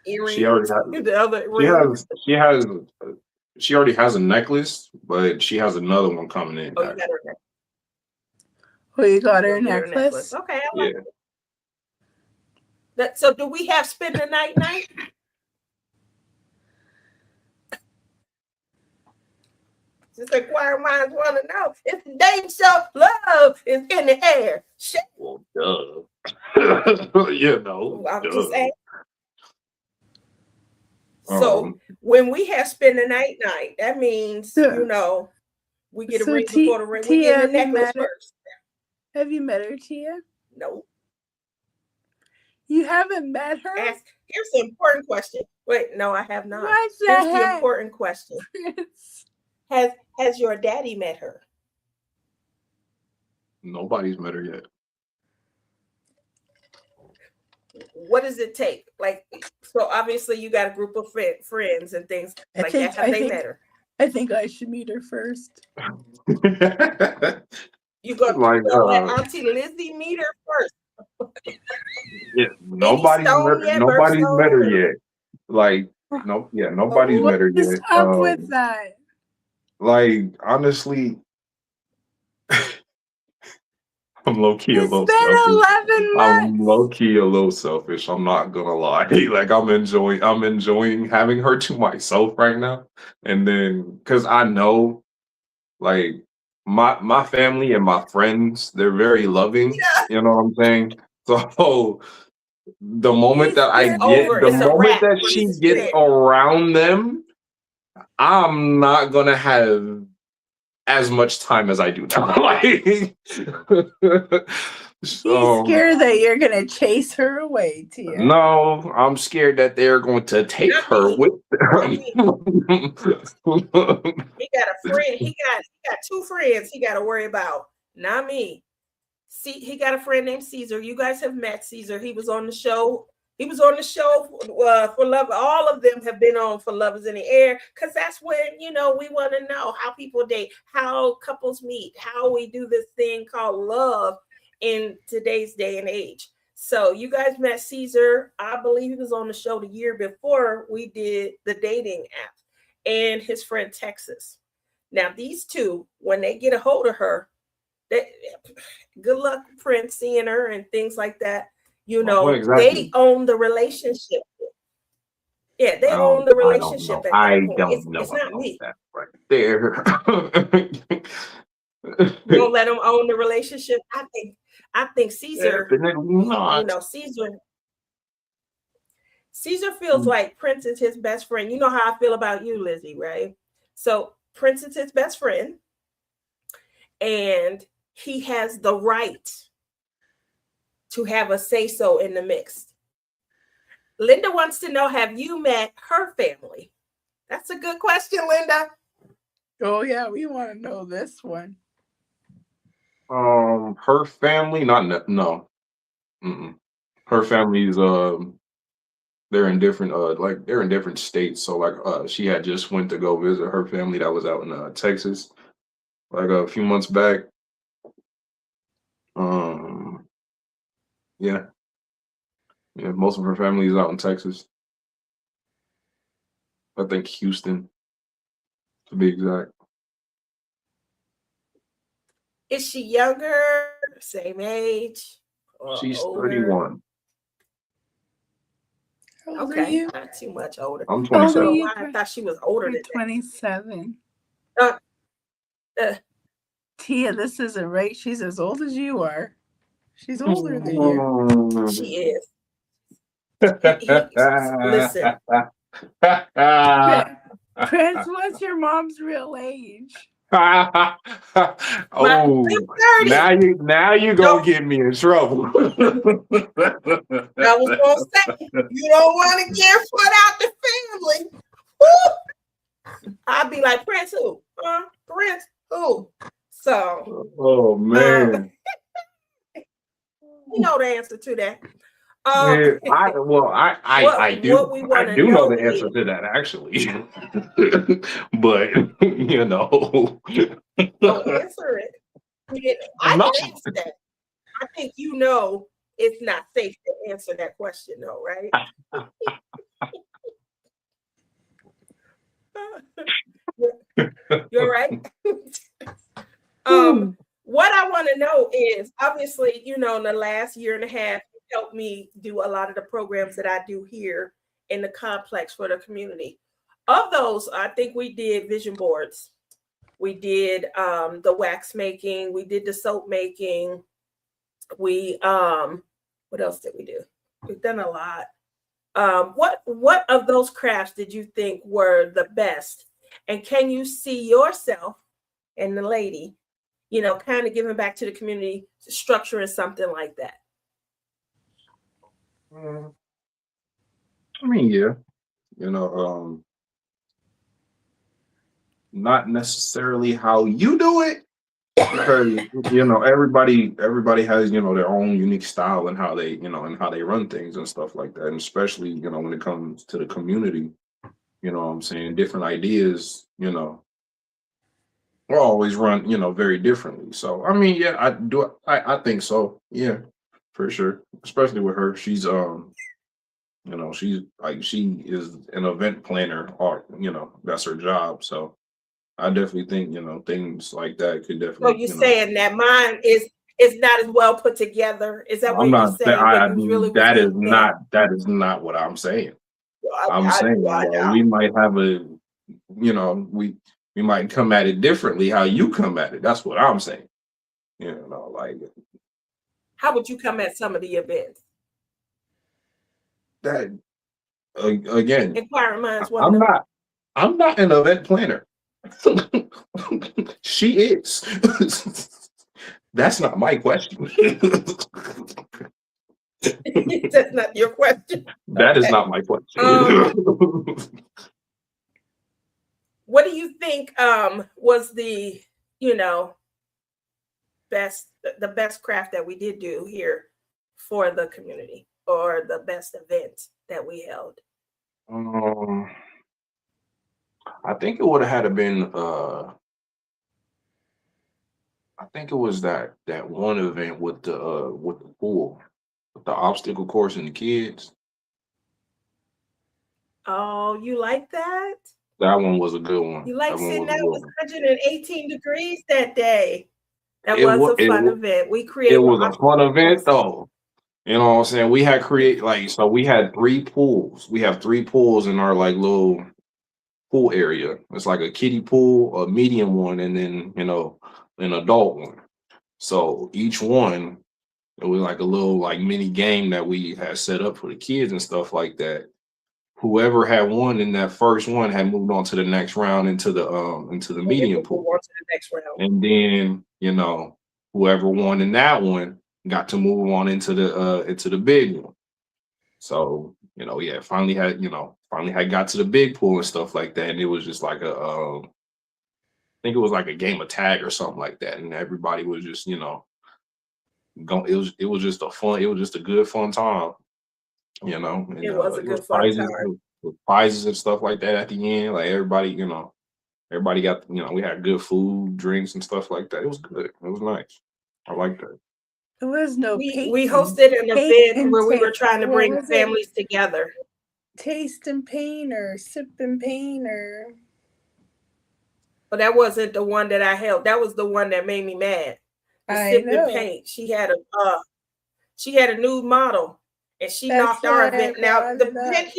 earrings. She already has the other ring. She already has a necklace, but she has another one coming in. Oh, you got her necklace. Oh, you got her necklace? Okay, I like it. So do we have spend the night? Just inquiring minds want to know if the dating show love is in the air. Shit. Well, duh. I'm just saying. So when we have spend the night, that means we get a ring before the ring. We get the necklace first. Have you met her, Tia? No. You haven't met her? Here's the important question. Wait, no, I have not. Here's the important question. Has your daddy met her? Nobody's met her yet. What does it take? Like, so obviously you got a group of friends and things like that. Have they met her? I think I should meet her first. You go let Auntie Lizzie meet her first. Yeah, nobody's met her yet. Like, nobody's met her yet. What's up with that? Like, honestly, I'm low-key a little selfish. 11 months. I'm low-key a little selfish. I'm not gonna lie. Like, I'm enjoying having her to myself right now. And then, cause I know, like, my family and my friends, they're very loving. You know what I'm saying? So the moment that I It's get, over. the It's a moment wrap. that she gets around them, I'm not gonna have as much time as I do now. Like, He's so scared that you're gonna chase her away, Tia. no, I'm scared that they're going to take Not her me. with them. He got a friend. He got two friends he got to worry about. Not me. See, he got a friend named Caesar. You guys have met Caesar. He was on the show. He was on the show for Love. All of them have been on for Love is in the Air, because that's when, we want to know how people date, how couples meet, how we do this thing called love in today's day and age. So you guys met Caesar. I believe he was on the show the year before we did the dating app, and his friend Texas. Now these two, when they get a hold of her, good luck, Prince, seeing her and things like that. Exactly? They own the relationship. Yeah, they own the relationship at that point. It's not me. That right there. You don't let them own the relationship. I think Caesar, not. Caesar feels like Prince is his best friend. You know how I feel about you, Lizzie, right? So Prince is his best friend, and he has the right to have a say-so in the mix. Linda wants to know, have you met her family? That's a good question, Linda. Oh yeah, we want to know this one. Her family, no. Mm-mm. Her family's they're in different they're in different states. So she had just went to go visit her family that was out in Texas like a few months back. Yeah, most of her family is out in Texas. I think Houston, to be exact. Is she younger, same age, or She's older? 31. Okay, not too much older. I'm 27. I thought she was older than 27. that. Tia, this isn't right. She's as old as you are. She's older than you. She is. Listen. Prince, what's your mom's real age? Oh, now you gonna get me in trouble. I was gonna say, you don't want to get put out the family. Woo! I'd be like, Prince who? Prince who? So, oh man, you know the answer to that. I do know the answer to that, actually. But don't answer it. I can answer that. I think it's not safe to answer that question, though, right? You're right. What I want to know is, obviously, in the last year and a half, helped me do a lot of the programs that I do here in the complex for the community. Of those, I think we did vision boards. We did the wax making. We did the soap making. We what else did we do? We've done a lot. What of those crafts did you think were the best? And can you see yourself and the lady, kind of giving back to the community, structuring something like that? I mean, yeah, not necessarily how you do it, because everybody has their own unique style and how they run things and stuff like that, and especially when it comes to the community, what I'm saying, different ideas will always run very differently. So I mean, yeah, I think so, yeah, for sure, especially with her. She's she is an event planner, or that's her job. So I definitely think things like that could definitely. So you're saying that mine is not as well put together? Is that what you're saying? That is not what I'm saying. I'm saying we might have we might come at it differently how you come at it. That's what I'm saying. You know, like How would you come at some of the events? that again, Inquiring minds want to I'm know. not an event planner. She is. That's not my question. That's not your question. That is Okay. not my question. What do you think was the, you know, the best craft that we did do here for the community, or the best event that we held? I think it would have had to been I think it was that one event with the pool, with the obstacle course and the kids. Oh, you like that? That one was a good one. You like That one sitting was a out good with one. 118 degrees that day? That It was was a fun event. We it created was a fun event courses. though. You know what I'm saying? We had so we had 3 pools. We have 3 pools in our like little pool area. It's like a kiddie pool, a medium one, and then, you know, an adult one. So each one, it was like a little like mini game that we had set up for the kids and stuff like that. Whoever had won in that first one had moved on to the next round into the medium pool. On to the next round. And then, you know, whoever won in that one got to move on into the big one. So, you know, yeah, finally had got to the big pool and stuff like that. And it was just like I think it was like a game of tag or something like that. And everybody was just, you know, it was just a good fun time, you know. And It was a it was good fun time. with prizes and stuff like that at the end. Like everybody, you know, everybody got, you know, we had good food, drinks and stuff like that. It was good. It was nice. I like that. There was no We hosted an event where we were trying to bring families together. Taste and pain or sip and pain or. But that wasn't the one that I held. That was the one that made me mad. The sip and paint. She had a nude model, and she knocked our event. Now the event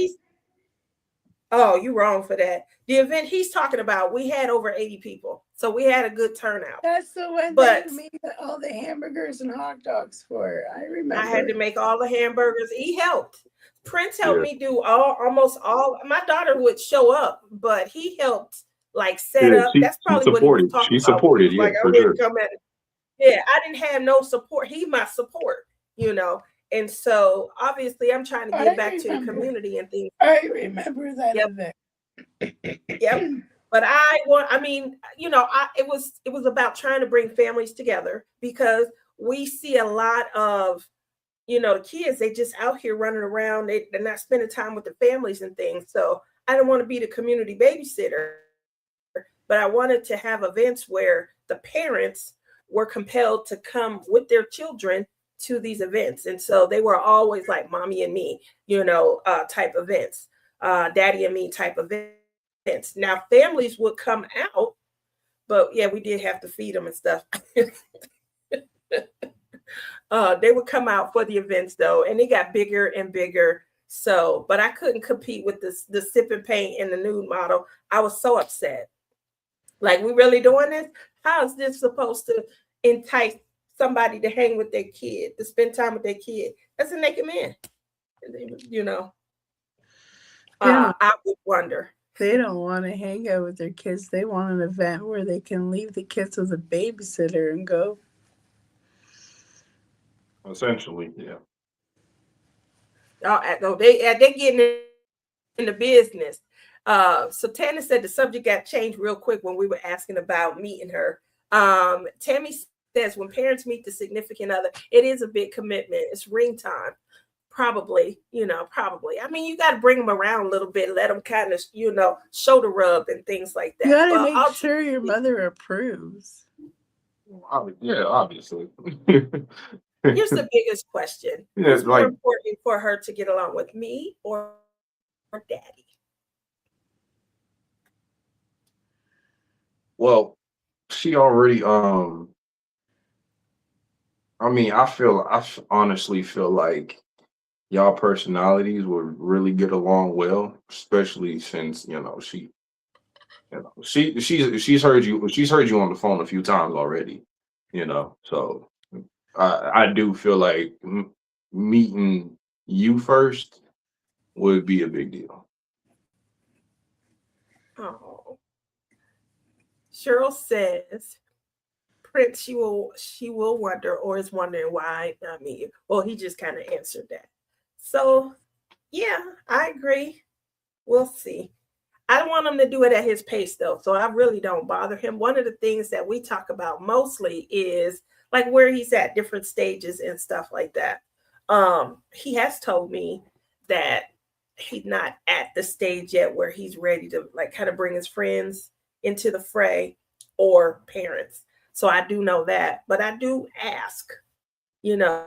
you're wrong for that. The event he's talking about, we had over 80 people, so we had a good turnout. That's the one that you made all the hamburgers and hot dogs for. I remember. I had to make all the hamburgers. He helped. Prince helped me do almost all. My daughter would show up, but he helped like set up. That's probably what he was talking about. She supported, yeah, for sure. Yeah, I didn't have no support. He my support, you know. And so obviously I'm trying to give back to the community and things. I remember that event. Yep. But it was about trying to bring families together, because we see a lot of, you know, the kids, they just out here running around. They're not spending time with the families and things. So I didn't want to be the community babysitter, but I wanted to have events where the parents were compelled to come with their children to these events. And so they were always like mommy and me, you know, type events, daddy and me type events. Now families would come out, but yeah, we did have to feed them and stuff. They would come out for the events though, and they got bigger and bigger. So, but I couldn't compete with the sip and paint and the nude model. I was so upset. Like, we really doing this? How is this supposed to entice somebody to hang with their kid, to spend time with their kid? That's a naked man, you know. I would wonder. They don't want to hang out with their kids. They want an event where they can leave the kids with a babysitter and go. Essentially, yeah. They getting in the business. So Tana said the subject got changed real quick when we were asking about meeting her. Tammy says when parents meet the significant other, it is a big commitment. It's ring time. Probably. I mean, you got to bring them around a little bit, let them kind of, shoulder rub and things like that. You got to make sure your mother approves. Yeah, obviously. Here's the biggest question. Who's more important for her to get along with, me or daddy? Well, she already, I honestly feel like y'all personalities would really get along well, especially since, she You know, she's heard you. She's heard you on the phone a few times already. You know, so I do feel like meeting you first would be a big deal. Oh, Cheryl says, Prince, she will wonder or is wondering why not me. Well, he just kind of answered that. So yeah, I agree. We'll see. I don't want him to do it at his pace though, so I really don't bother him. One of the things that we talk about mostly is like where he's at, different stages and stuff like that. He has told me that he's not at the stage yet where he's ready to like kind of bring his friends into the fray or parents. So I do know that, but I do ask, you know,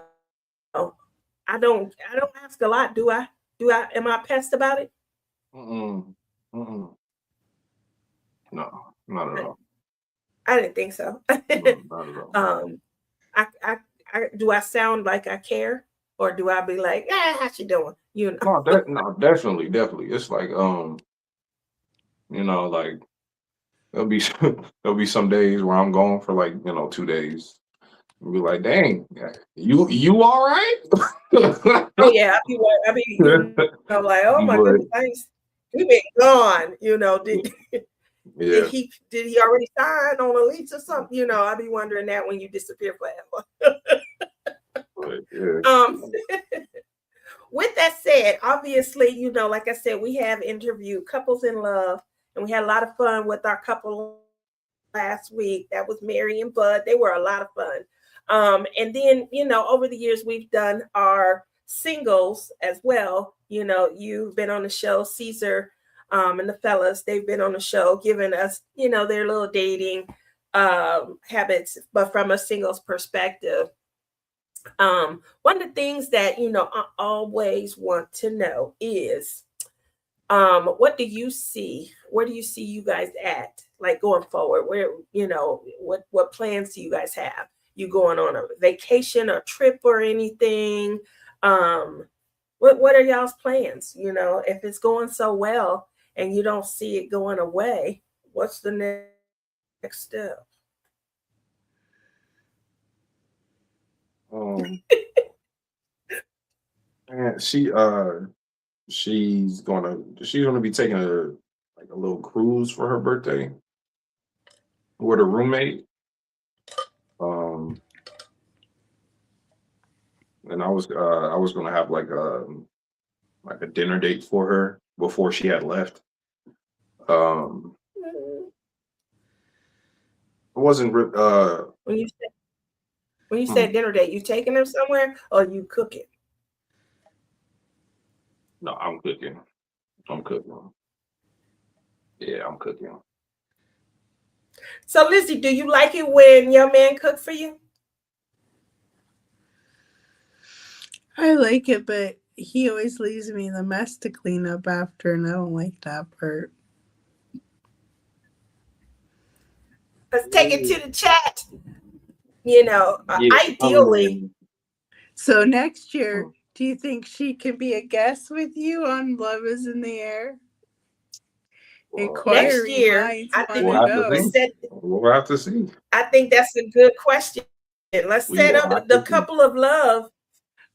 I don't ask a lot, do I? Am I pest about it? Mm-mm. Mm-mm. No, not at all. I didn't think so. No, not at all. I do I sound like I care, or do I be like, how she doing? You know. No, definitely. It's like you know, like there'll be there'll be some days where I'm gone for like 2 days. And be like, dang, you all right? Oh yeah, I be like, oh my goodness, thanks. He been gone. Yeah. Did he already sign on a lease or something? I be wondering that when you disappear forever. Yeah. With that said, obviously, like I said, we have interviewed couples in love, and we had a lot of fun with our couple last week. That was Mary and Bud. They were a lot of fun. And then, over the years, we've done our singles as well. You've been on the show, Caesar, and the fellas, they've been on the show, giving us, their little dating habits, but from a singles perspective. One of the things that I always want to know is what do you see? Where do you see you guys at, like going forward? Where what plans do you guys have? You going on a vacation or trip or anything? What are y'all's plans? If it's going so well and you don't see it going away, what's the next step? And she's gonna be taking a little cruise for her birthday with a roommate. And I was gonna have like a dinner date for her before she had left. It wasn't when you said dinner date, you taking her somewhere or you cooking? No, I'm cooking. Yeah, I'm cooking. So, Lizzie, do you like it when your man cook for you? I like it, but he always leaves me the mess to clean up after, and I don't like that part. Let's take it to the chat. Ideally. So next year, do you think she can be a guest with you on Love is in the Air? Next year, I think we'll have to see. I think that's a good question. Let's set up the couple of love.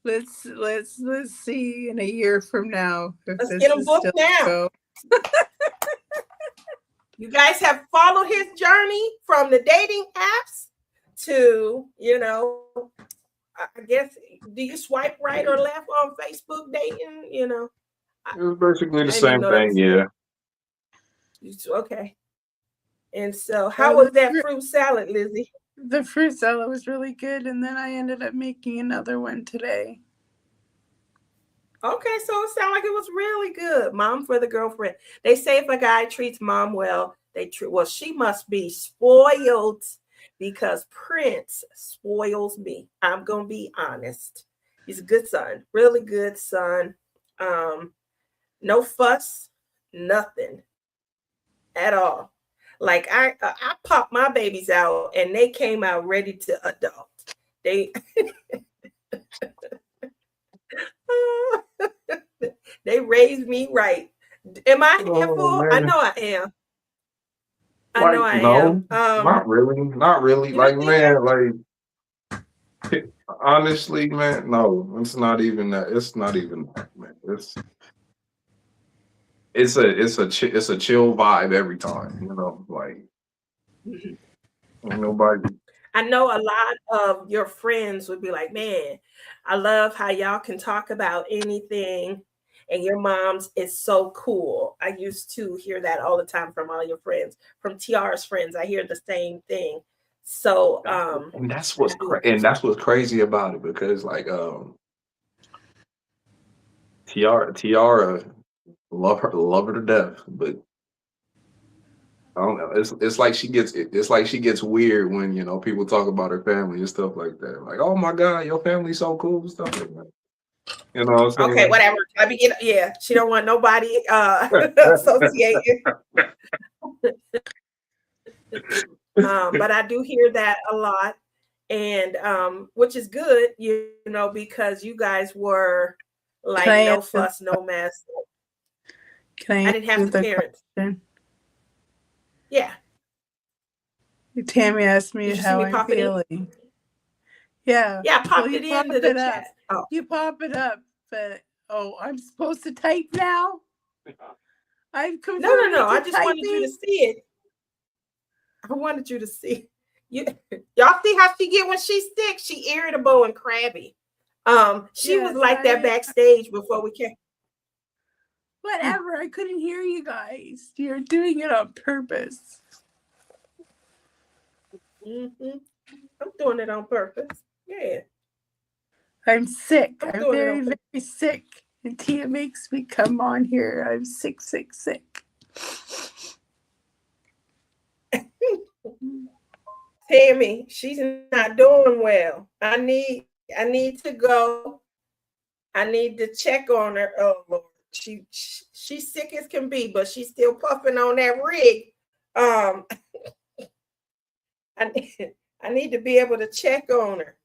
Let's see in a year from now. Let's get them booked now. You guys have followed his journey from the dating apps to, I guess, do you swipe right or left on Facebook dating? It was basically the same thing, yeah. Okay. And so how was that fruit salad, Lizzie? The fruit salad was really good, and then I ended up making another one today. Okay, so it sounded like it was really good. Mom for the girlfriend. They say if a guy treats mom well, she must be spoiled because Prince spoils me. I'm gonna be honest. He's a good son, really good son. No fuss, nothing at all. Like I popped my babies out and they came out ready to adult. They raised me right. Am I a handful? I know I am. I know I am. Not really. Not really. You Like, don't think man, like honestly, man, no, it's not even that. It's not even that, man. It's a chill vibe every time, you know, like ain't nobody. I know a lot of your friends would be like, man, I love how y'all can talk about anything and your mom's is so cool. I used to hear that all the time from all your friends, from TR's friends. I hear the same thing. So And that's I do what's crazy about it, because like Tiara love her to death, but I don't know. It's like she gets weird when, you know, people talk about her family and stuff like that. Like, oh my God, your family's so cool, stuff like that. You know what I'm okay, saying? whatever. I begin, yeah, she don't want nobody associated. But I do hear that a lot, and which is good, you know, because you guys were like no fuss, no mess. I didn't have to parent. Question? Yeah. Tammy asked me Did you see how me I'm pop it in? feeling. Yeah. Yeah, I popped you it pop into the it up. chat. Oh. You pop it up, but I'm supposed to type now? I've converted No. to I just wanted you to typing. see it. I wanted you to see. Y'all see how she get when she's sick? She irritable and crabby. She was like that backstage before we came. Whatever. I couldn't hear you guys. You're doing it on purpose. Mm-hmm. I'm doing it on purpose. Yeah. I'm sick. I'm I'm very, very sick. And Tia makes me come on here. I'm sick. Tammy, she's not doing well. I need to go. I need to check on her. Oh Lord, she's sick as can be, but she's still puffing on that rig. I need to be able to check on her.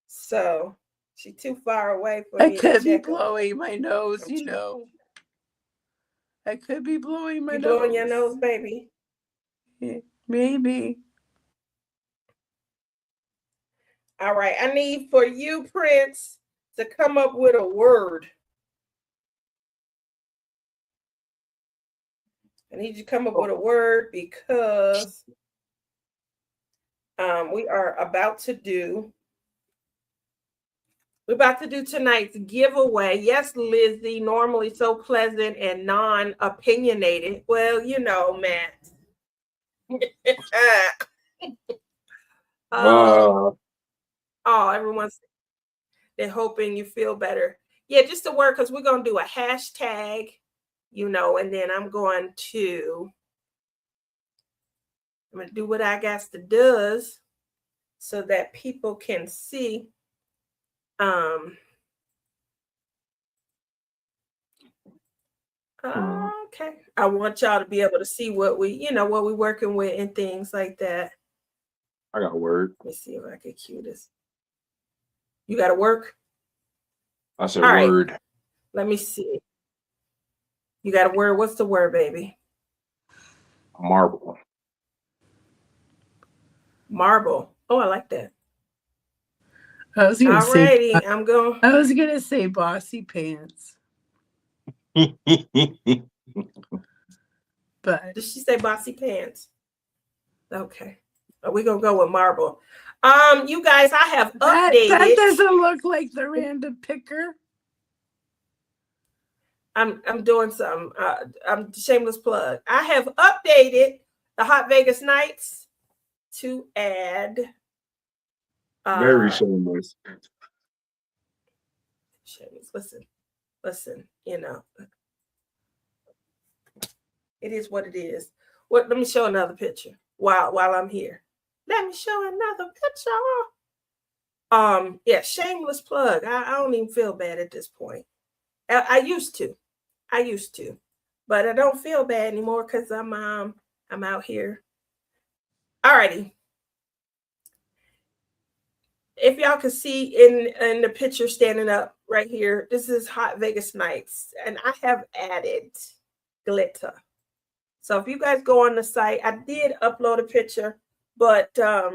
So she's too far away for me to check. I could be blowing my nose, you know. I could be blowing my nose. You blowing your nose, baby? Yeah, maybe. All right. I need for you, Prince, to come up with a word. I need you to come up with a word because we are about to do tonight's giveaway. Yes, Lizzie, normally so pleasant and non-opinionated. Well, you know, Matt. Everyone's they're hoping you feel better. Yeah, just a word, because we're going to do a hashtag, you know, and then I'm going to do what I got to do so that people can see. Okay. I want y'all to be able to see what what we're working with and things like that. I got a word. Let me see if I can cue this. You got to work? I said word. Right. Let me see. You got a word? What's the word, baby? Marble. Marble. Oh, I like that. I was gonna say. I'm going. I was gonna say bossy pants. But did she say bossy pants? Okay. We're gonna go with marble. You guys, I have updated. That doesn't look like the random picker. I'm doing some. I'm shameless plug. I have updated the Hot Vegas Nights to add. Very shameless. Shameless. Listen. You know, it is what it is. Let me show another picture while I'm here. Let me show another picture. Yeah, shameless plug. I don't even feel bad at this point. I used to, but I don't feel bad anymore because I'm out here. Alrighty. If y'all can see in the picture standing up right here, this is Hot Vegas Nights, and I have added glitter. So if you guys go on the site, I did upload a picture, but I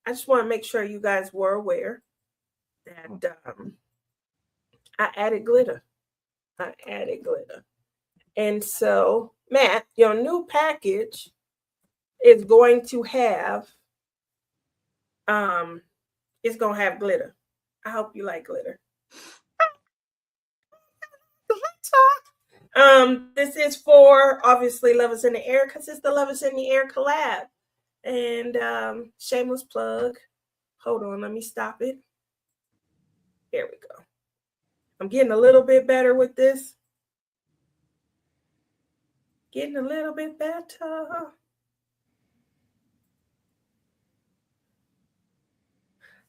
just want to make sure you guys were aware that I added glitter. And so, Matt, your new package is going to have glitter. I hope you like glitter. This is for obviously Love is in the Air, because it's the Love is in the Air collab. And shameless plug. Hold on, let me stop it. There we go. I'm getting a little bit better with this. Getting a little bit better.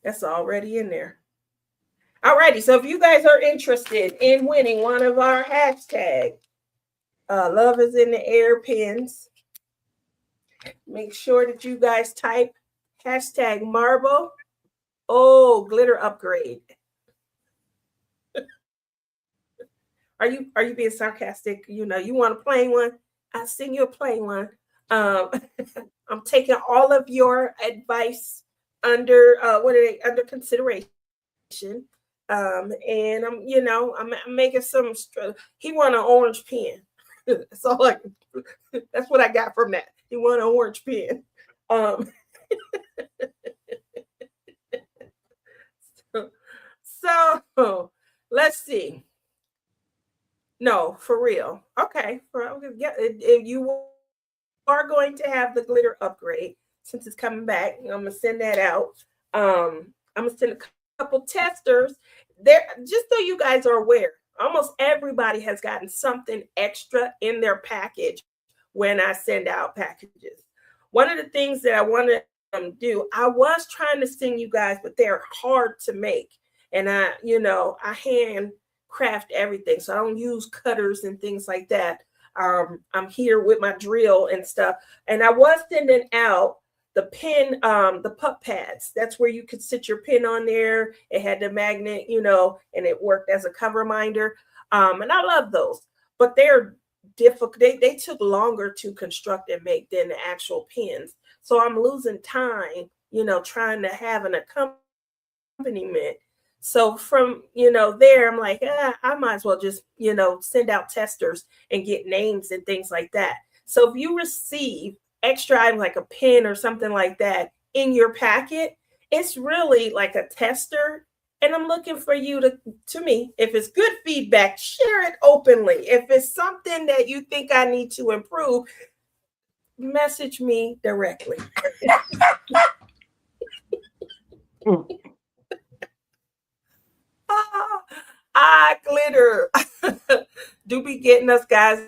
That's already in there. Alrighty, so if you guys are interested in winning one of our hashtag Love is in the Air pins, make sure that you guys type hashtag marble. Oh, glitter upgrade. Are you being sarcastic? You know, you want a plain one? I'll send you a plain one. I'm taking all of your advice under under consideration. And I'm making some. He want an orange pen. That's all that's what I got from that. He want an orange pen. So let's see. No, for real. Okay, if you are going to have the glitter upgrade, since it's coming back, I'm gonna send that out. I'm gonna send a couple testers there, just so you guys are aware. Almost everybody has gotten something extra in their package when I send out packages. One of the things that I want to do, I was trying to send you guys, but they're hard to make, and I hand craft everything, so I don't use cutters and things like that. I'm here with my drill and stuff, and I was sending out the pin, the pup pads. That's where you could sit your pin on there. It had the magnet, and it worked as a cover minder. And I love those, but they're difficult. They took longer to construct and make than the actual pins. So I'm losing time, trying to have an accompaniment. So from, there, I'm like, I might as well just, send out testers and get names and things like that. So if you receive extra item like a pin or something like that in your packet, it's really like a tester. And I'm looking for you to me, if it's good feedback, share it openly. If it's something that you think I need to improve, message me directly. Glitter do be getting us guys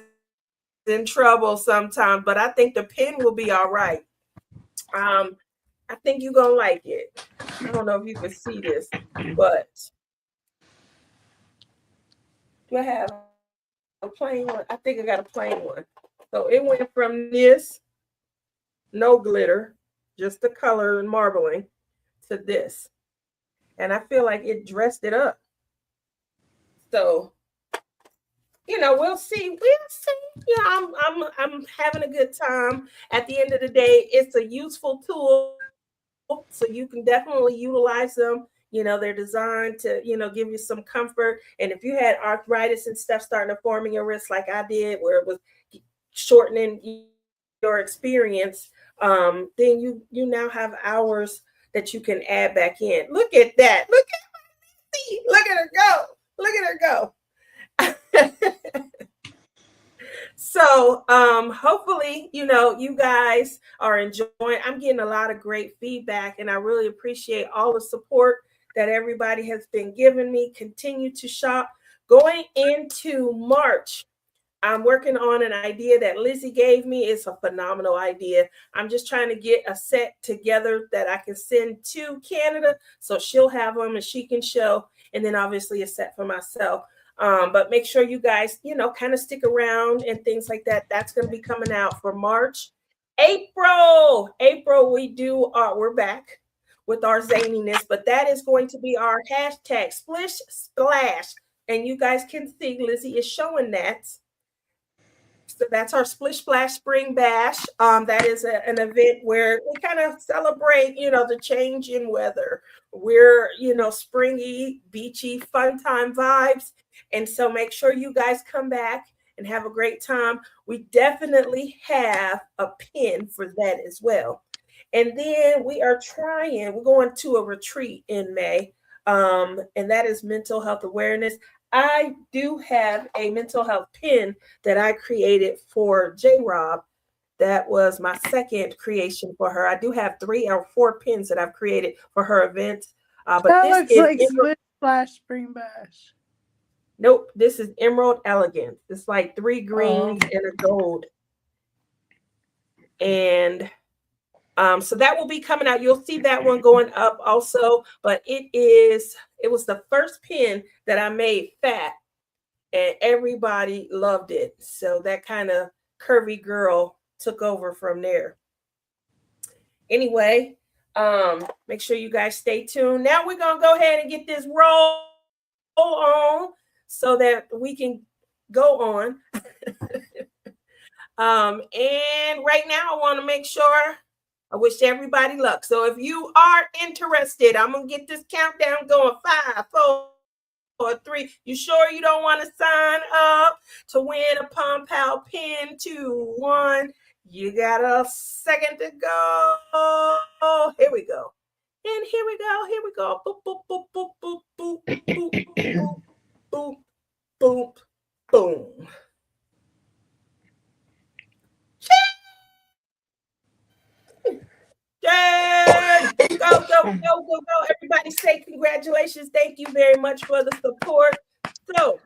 in trouble sometimes, but I think the pin will be all right. I think you're gonna like it. I don't know if you can see this, but do I have a plain one? I think I got a plain one. So it went from this, no glitter, just the color and marbling, to this. And I feel like it dressed it up. So, we'll see. Yeah, I'm having a good time. At the end of the day, it's a useful tool, so you can definitely utilize them. They're designed to, give you some comfort. And if you had arthritis and stuff starting to form in your wrist like I did, where it was shortening your experience, then you now have hours that you can add back in. Look at that. Look at her go. Look at her go. So hopefully, you guys are enjoying. I'm getting a lot of great feedback, and I really appreciate all the support that everybody has been giving me. Continue to shop. Going into March, I'm working on an idea that Lizzie gave me. It's a phenomenal idea. I'm just trying to get a set together that I can send to Canada, so she'll have them and she can show, and then obviously a set for myself. But make sure you guys, kind of stick around and things like that. That's going to be coming out for March. April, we're back with our zaniness, but that is going to be our hashtag Splish Splash. And you guys can see Lizzie is showing that. So that's our Splish Splash Spring Bash. That is an event where we kind of celebrate, the change in weather. We're, springy, beachy, fun time vibes. And so make sure you guys come back and have a great time. We definitely have a pin for that as well. And then we're going to a retreat in May. And that is mental health awareness. I do have a mental health pin that I created for J-Rob. That was my second creation for her. I do have 3 or 4 pins that I've created for her events. But that this looks is like Splish Splash Spring Bash. Nope, this is Emerald Elegance. It's like 3 greens and a gold. And so that will be coming out. You'll see that one going up also, but it was the first pin that I made fat and everybody loved it. So that kind of curvy girl took over from there. Anyway, make sure you guys stay tuned. Now we're going to go ahead and get this roll on so that we can go on. And right now I want to make sure I wish everybody luck. So if you are interested, I'm going to get this countdown going. 5, 4, 3. You sure you don't want to sign up to win a Pom Pal pin? 2, 1. You got a second to go. Here we go. And here we go. Here we go. Boop, boop, boop, boop, boop, boop, boop, boop, boop, boop, boom. Yay! Go, go, go, go, go. Everybody say congratulations. Thank you very much for the support. So,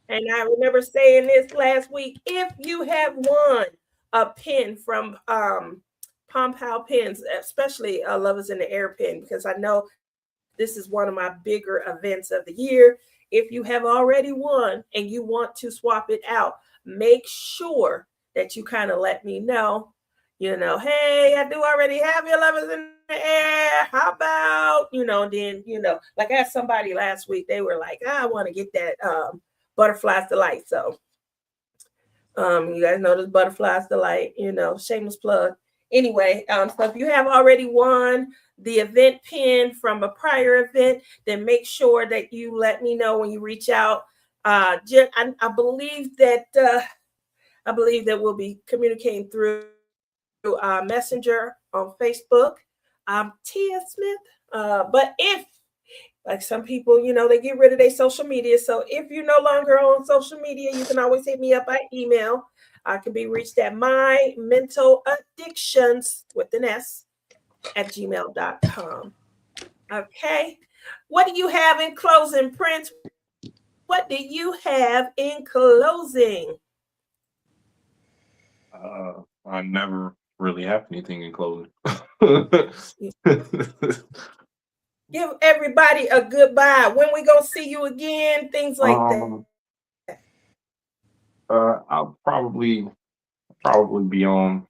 and I remember saying this last week, if you have won a pin from Pom Pal Pins, especially a Love is in the Air pin, because I know this is one of my bigger events of the year. If you have already won and you want to swap it out, make sure that you kind of let me know. Hey, I do already have your Love is in the Air. How about, then, like I had somebody last week, they were like, I want to get that Butterflies Delight. So you guys know this Butterflies Delight, shameless plug. Anyway, so if you have already won the event pin from a prior event, then make sure that you let me know when you reach out. I believe that we'll be communicating through Messenger on Facebook. Tia Smith. But if, like some people, they get rid of their social media. So if you're no longer on social media, you can always hit me up by email. I can be reached at mymentaladdictions with an S at gmail.com. Okay. What do you have in closing, Prince? What do you have in closing? I never really have anything in closing. Give everybody a goodbye. When we gonna see you again? Things like that. I'll probably be on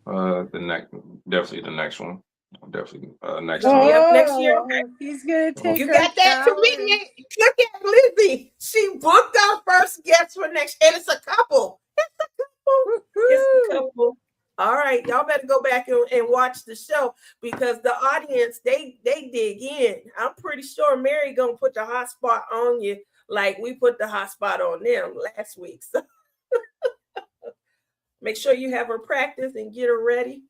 definitely the next one. Definitely next time. Yep, next year. He's gonna take. You got that commitment. Look at Lizzie. She booked our first guest for next, and it's a couple. It's a couple. All right, y'all better go back and watch the show because the audience they dig in. I'm pretty sure Mary gonna put the hot spot on you like we put the hot spot on them last week. So make sure you have her practice and get her ready.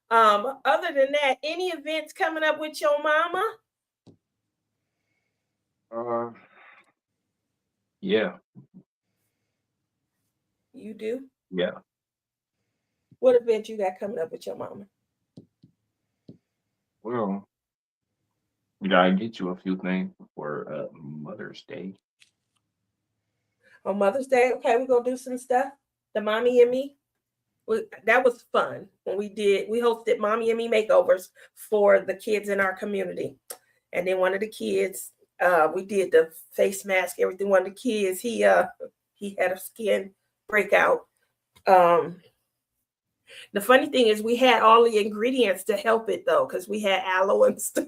Other than that, any events coming up with your mama? Yeah. You do? Yeah. What event you got coming up with your mama? Well, I get you a few things for Mother's Day. On Mother's Day, okay, we're gonna do some stuff. The Mommy and Me. That was fun when we hosted Mommy and Me makeovers for the kids in our community. And then one of the kids, we did the face mask, everything. One of the kids, he had a skin breakout. The funny thing is we had all the ingredients to help it though, because we had aloe and stuff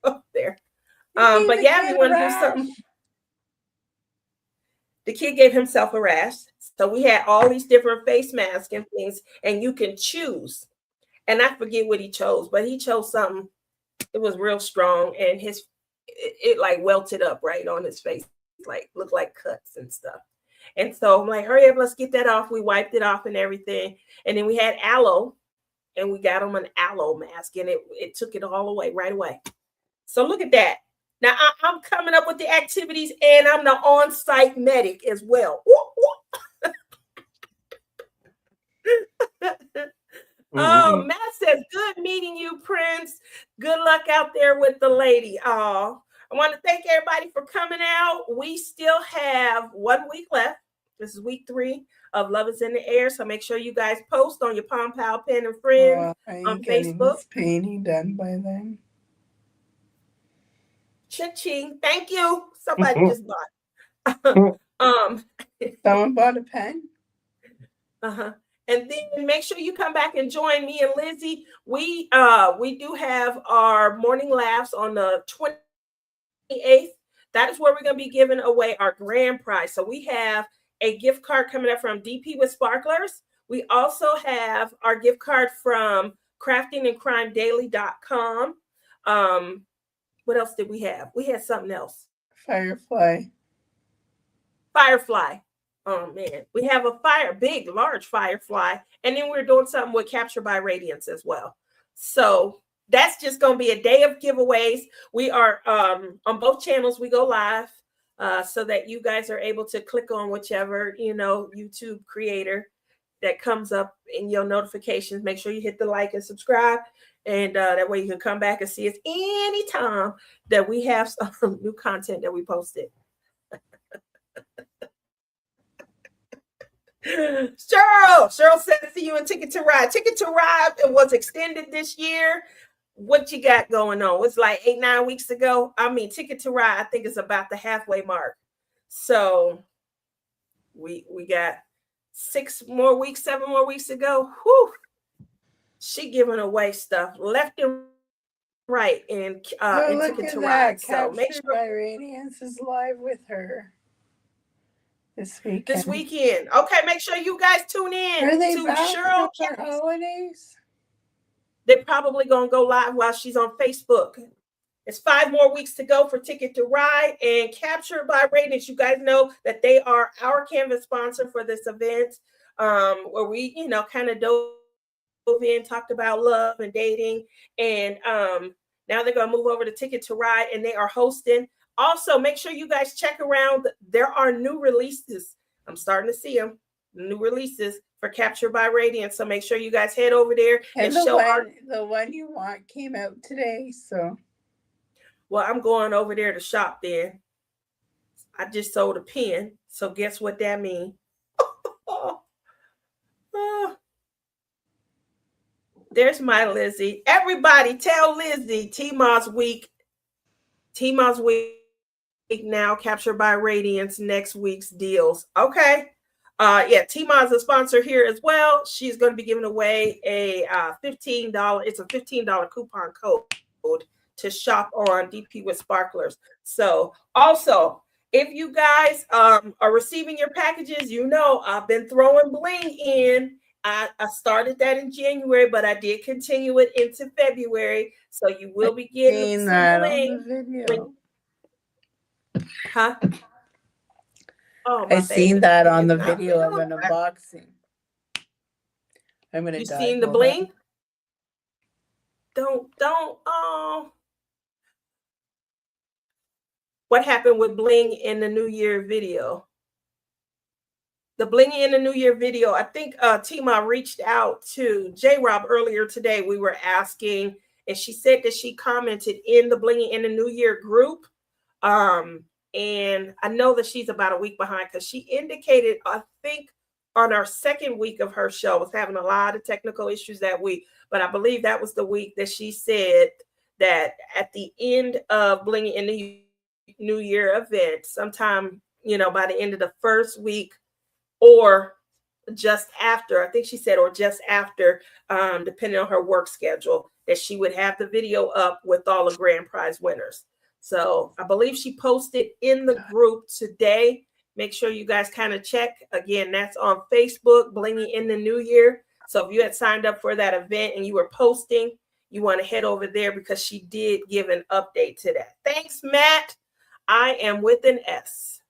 up there. But yeah, we want to do something. the kid gave himself a rash. So we had all these different face masks and things, and you can choose. And I forget what he chose, but he chose something. It was real strong, and it like welted up right on his face, like looked like cuts and stuff. And so I'm like, hurry up, let's get that off. We wiped it off and everything. And then we had aloe, and we got him an aloe mask, and it took it all away right away. So look at that. Now I'm coming up with the activities, and I'm the on-site medic as well. Oh, Matt says, good meeting you, Prince. Good luck out there with the lady. Oh, I want to thank everybody for coming out. We still have 1 week left. This is week 3 of Love is in the Air. So make sure you guys post on your Palm Pal Pen and Friends on Facebook. This painting done by then. Cha-ching. Thank you. Somebody just bought. Someone bought a pen? Uh-huh. And then make sure you come back and join me and Lizzie. We do have our morning laughs on the 28th. That is where we're going to be giving away our grand prize. So we have a gift card coming up from DP with Sparklers. We also have our gift card from craftingandcrimedaily.com. What else did we have? We had something else. Firefly. Oh man, we have a big, large firefly. And then we're doing something with Capture by Radiance as well. So that's just going to be a day of giveaways. We are on both channels. We go live so that you guys are able to click on whichever, YouTube creator that comes up in your notifications. Make sure you hit the like and subscribe. And that way you can come back and see us anytime that we have some new content that we posted. Cheryl said, see you in Ticket to Ride. Ticket to Ride, it was extended this year. What you got going on? It's like 8-9 weeks ago. I mean, Ticket to Ride, I think it's about the halfway mark. So we got 7 more weeks to go. Whew. She giving away stuff left and right in Ticket to Ride. So make sure by Radiance is live with her. This weekend. Okay, make sure you guys tune in. Are they back for holidays? They're probably going to go live while she's on Facebook. It's 5 more weeks to go for Ticket to Ride and Capture by Radiance. You guys know that they are our canvas sponsor for this event, where we, kind of dove in, talked about love and dating. And now they're going to move over to Ticket to Ride, and they are hosting. Also, make sure you guys check around. There are new releases. I'm starting to see them. New releases for Capture by Radiance. So make sure you guys head over there and show the one you want came out today. So, well, I'm going over there to shop then. I just sold a pen. So guess what that means? There's my Lizzie. Everybody tell Lizzie T-Mo's week now, Capture by Radiance, next week's deals. Okay. T-Ma is a sponsor here as well. She's going to be giving away a $15. It's a $15 coupon code to shop on DP with Sparklers. So also, if you guys are receiving your packages, I've been throwing bling in. I started that in January, but I did continue it into February. So you will be getting that bling on the video. Huh? Oh, I seen that on the video of an unboxing. I'm gonna. You seen the bling? Don't. What happened with bling in the New Year video? The bling in the New Year video. I think T-Ma reached out to J-Rob earlier today. We were asking, and she said that she commented in the bling in the New Year group. And I know that she's about a week behind because she indicated, I think, on our second week of her show, was having a lot of technical issues that week. But I believe that was the week that she said that at the end of Bling in the New Year event, sometime, by the end of the first week or just after, I think she said, or just after, depending on her work schedule, that she would have the video up with all the grand prize winners. So I believe she posted in the group today, Make sure you guys kind of check. Again, that's on Facebook, Blingy in the New Year. So if you had signed up for that event and you were posting, you want to head over there because she did give an update to that. Thanks, Matt. I am with an S.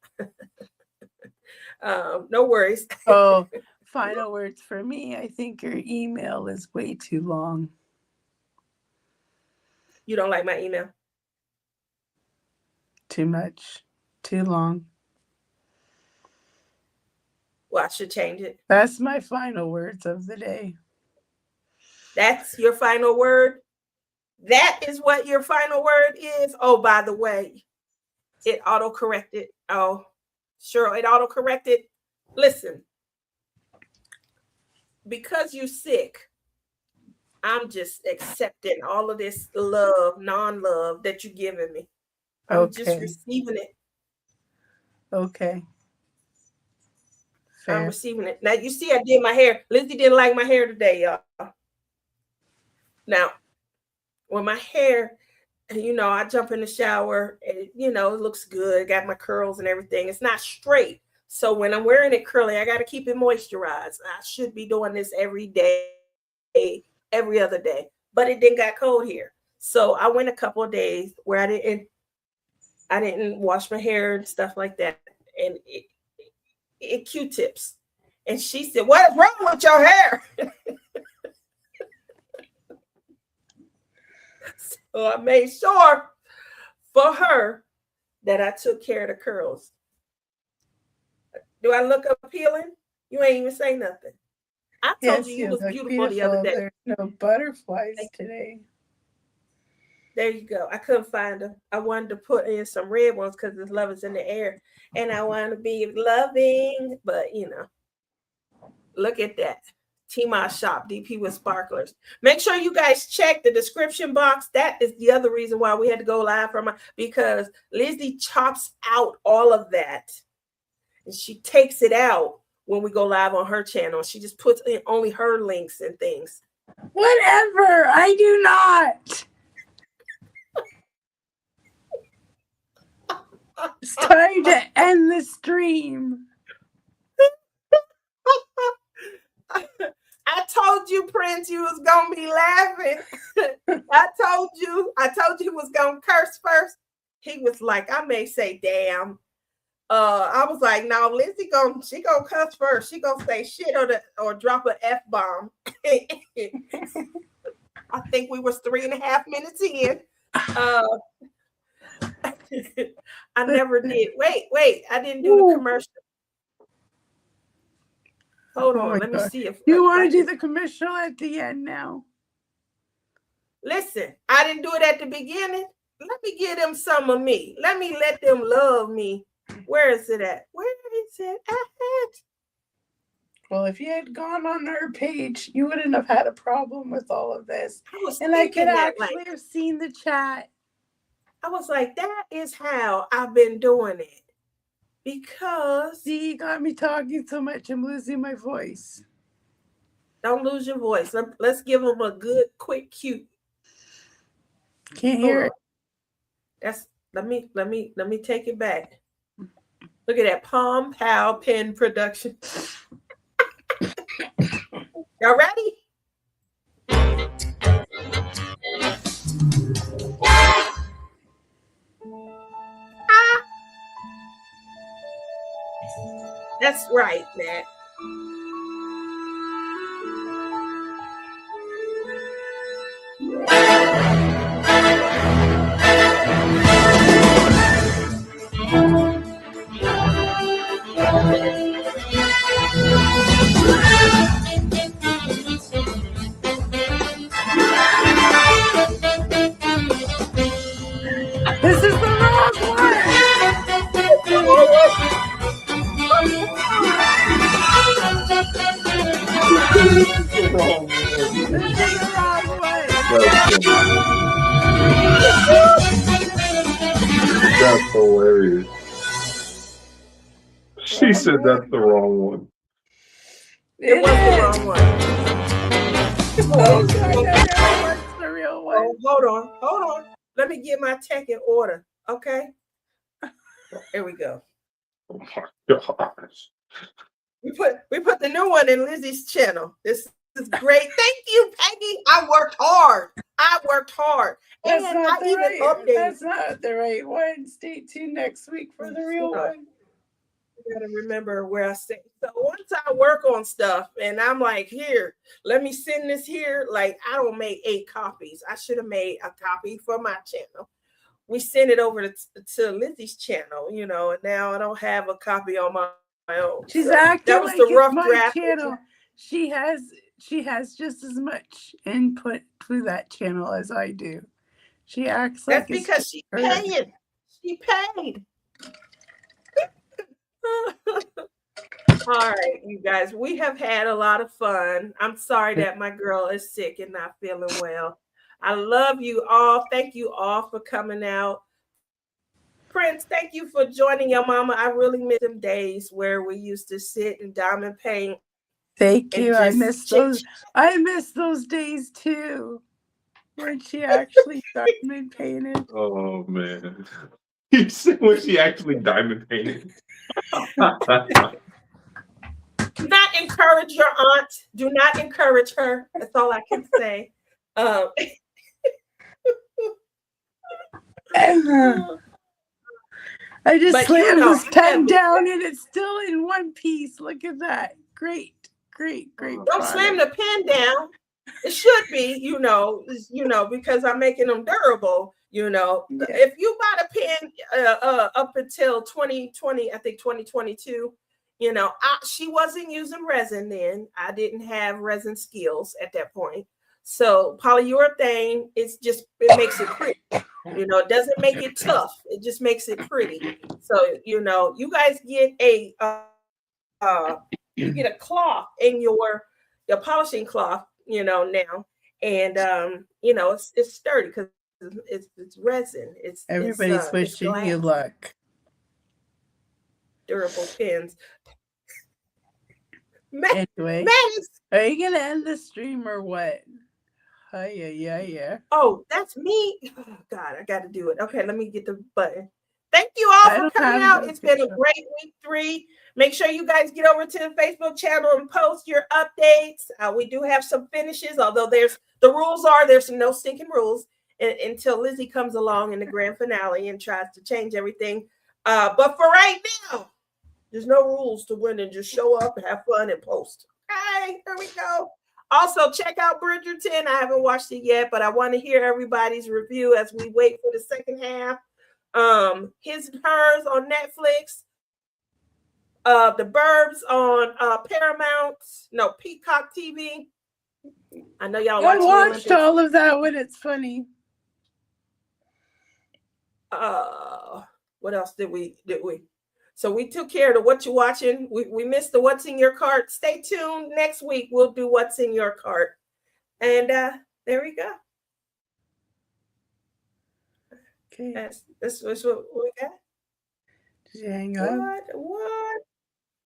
No worries. Oh, final words for me. I think your email is way too long. You don't like my email? Too much. Too long. Well, I should change it. That's my final words of the day. That's your final word? That is what your final word is? Oh, by the way, it auto-corrected. Oh, sure, it auto-corrected. Listen, because you're sick, I'm just accepting all of this love, non-love that you're giving me. I'm just receiving it. Okay. Fair. I'm receiving it. Now, you see, I did my hair. Lizzie didn't like my hair today, y'all. Now, when my hair, you know, I jump in the shower, and, you know, it looks good. Got my curls and everything. It's not straight. So when I'm wearing it curly, I got to keep it moisturized. I should be doing this every day, every other day. But it didn't got cold here. So I went a couple of days where I didn't wash my hair and stuff like that. And it Q-tips. And she said, "What is wrong with your hair?" So I made sure for her that I took care of the curls. Do I look appealing? You ain't even say nothing. I told you was beautiful the other day. There's no butterflies today. There you go. I couldn't find them. I wanted to put in some red ones because this love is in the air. And I want to be loving. But, you know, look at that. T-Ma Shop, DP with sparklers. Make sure you guys check the description box. That is the other reason why we had to go live from her, because Lizzie chops out all of that. And she takes it out when we go live on her channel. She just puts in only her links and things. Whatever. I do not. It's time to end the stream. I told you, Prince, you was gonna be laughing. I told you he was gonna curse first. He was like, I may say damn. I was like, no, Lizzie she gonna cuss first. She gonna say shit or drop an F-bomb. I think we was 3.5 minutes in. I never did. Wait, I didn't do the commercial. Hold on, let me see if you want to do the commercial at the end now. Listen, I didn't do it at the beginning. Let me give them some of me. Let them love me. Where is it at? Where is it at? Well, if you had gone on her page, you wouldn't have had a problem with all of this. I could actually have seen the chat. I was like, that is how I've been doing it. Because see, you got me talking so much, I'm losing my voice. Don't lose your voice. Let's give them a good, quick, cute. Can't hear it. That's let me take it back. Look at that Palm Pow Pen production. Y'all ready? That's right, Matt. This is the wrong one. That's hilarious. She said that's the wrong one. It was the wrong one. Oh, that's the real one. Oh, hold on. Let me get my tech in order. Okay. Here we go. Oh my gosh. We put the new one in Lizzie's channel. This is great. Thank you, Peggy. I worked hard. That's And not I the even right. updated. That's not the right one. Stay tuned next week for the real one. I gotta remember where I say. So once I work on stuff and I'm like, here, let me send this here. Like, I don't make 8 copies. I should have made a copy for my channel. We send it over to Lizzie's channel, you know, and now I don't have a copy on my own. She's So acting that was like the rough it's my draft. channel. She has just as much input to that channel as I do. She acts That's like it's because she's her. paying. She paid. All right, you guys, we have had a lot of fun. I'm sorry that my girl is sick and not feeling well. I love you all. Thank you all for coming out. Prince, thank you for joining your mama. I really miss them days where we used to sit in diamond paint. Thank you. I miss those days too. When she actually diamond painted. Oh man. You said when she actually diamond painted. Do not encourage your aunt. Do not encourage her. That's all I can say. I just slammed this pen have, down and it's still in one piece. Look at that. Great. Don't product. slam the pen down. It should be, because I'm making them durable. Yeah. If you bought a pen up until 2020, I think 2022, she wasn't using resin then. I didn't have resin skills at that point. So polyurethane, it makes it pretty. It doesn't make it tough. It just makes it pretty. So, you guys get you get a cloth in your polishing cloth, now, and it's sturdy because it's resin. Everybody's wishing you luck. Durable pens. Anyway, are you gonna end the stream or what? Yeah. Oh, that's me. Oh, God, I got to do it. Okay, let me get the button. Thank you all for coming out. It's been a great week 3. Make sure you guys get over to the Facebook channel and post your updates. We do have some finishes, although there's no stinking rules until Lizzie comes along in the grand finale and tries to change everything. But for right now, there's no rules to win and just show up and have fun and post. Okay, here we go. Also, check out Bridgerton. I haven't watched it yet, but I want to hear everybody's review as we wait for the second half. His and Hers on Netflix. The Burbs on Peacock TV. I know y'all watch. I watched all of that when it's funny. What else did we? So we took care of the what you watching. We missed the what's in your cart. Stay tuned. Next week we'll do what's in your cart. And there we go. Okay. That's what we got. Did you hang up? What?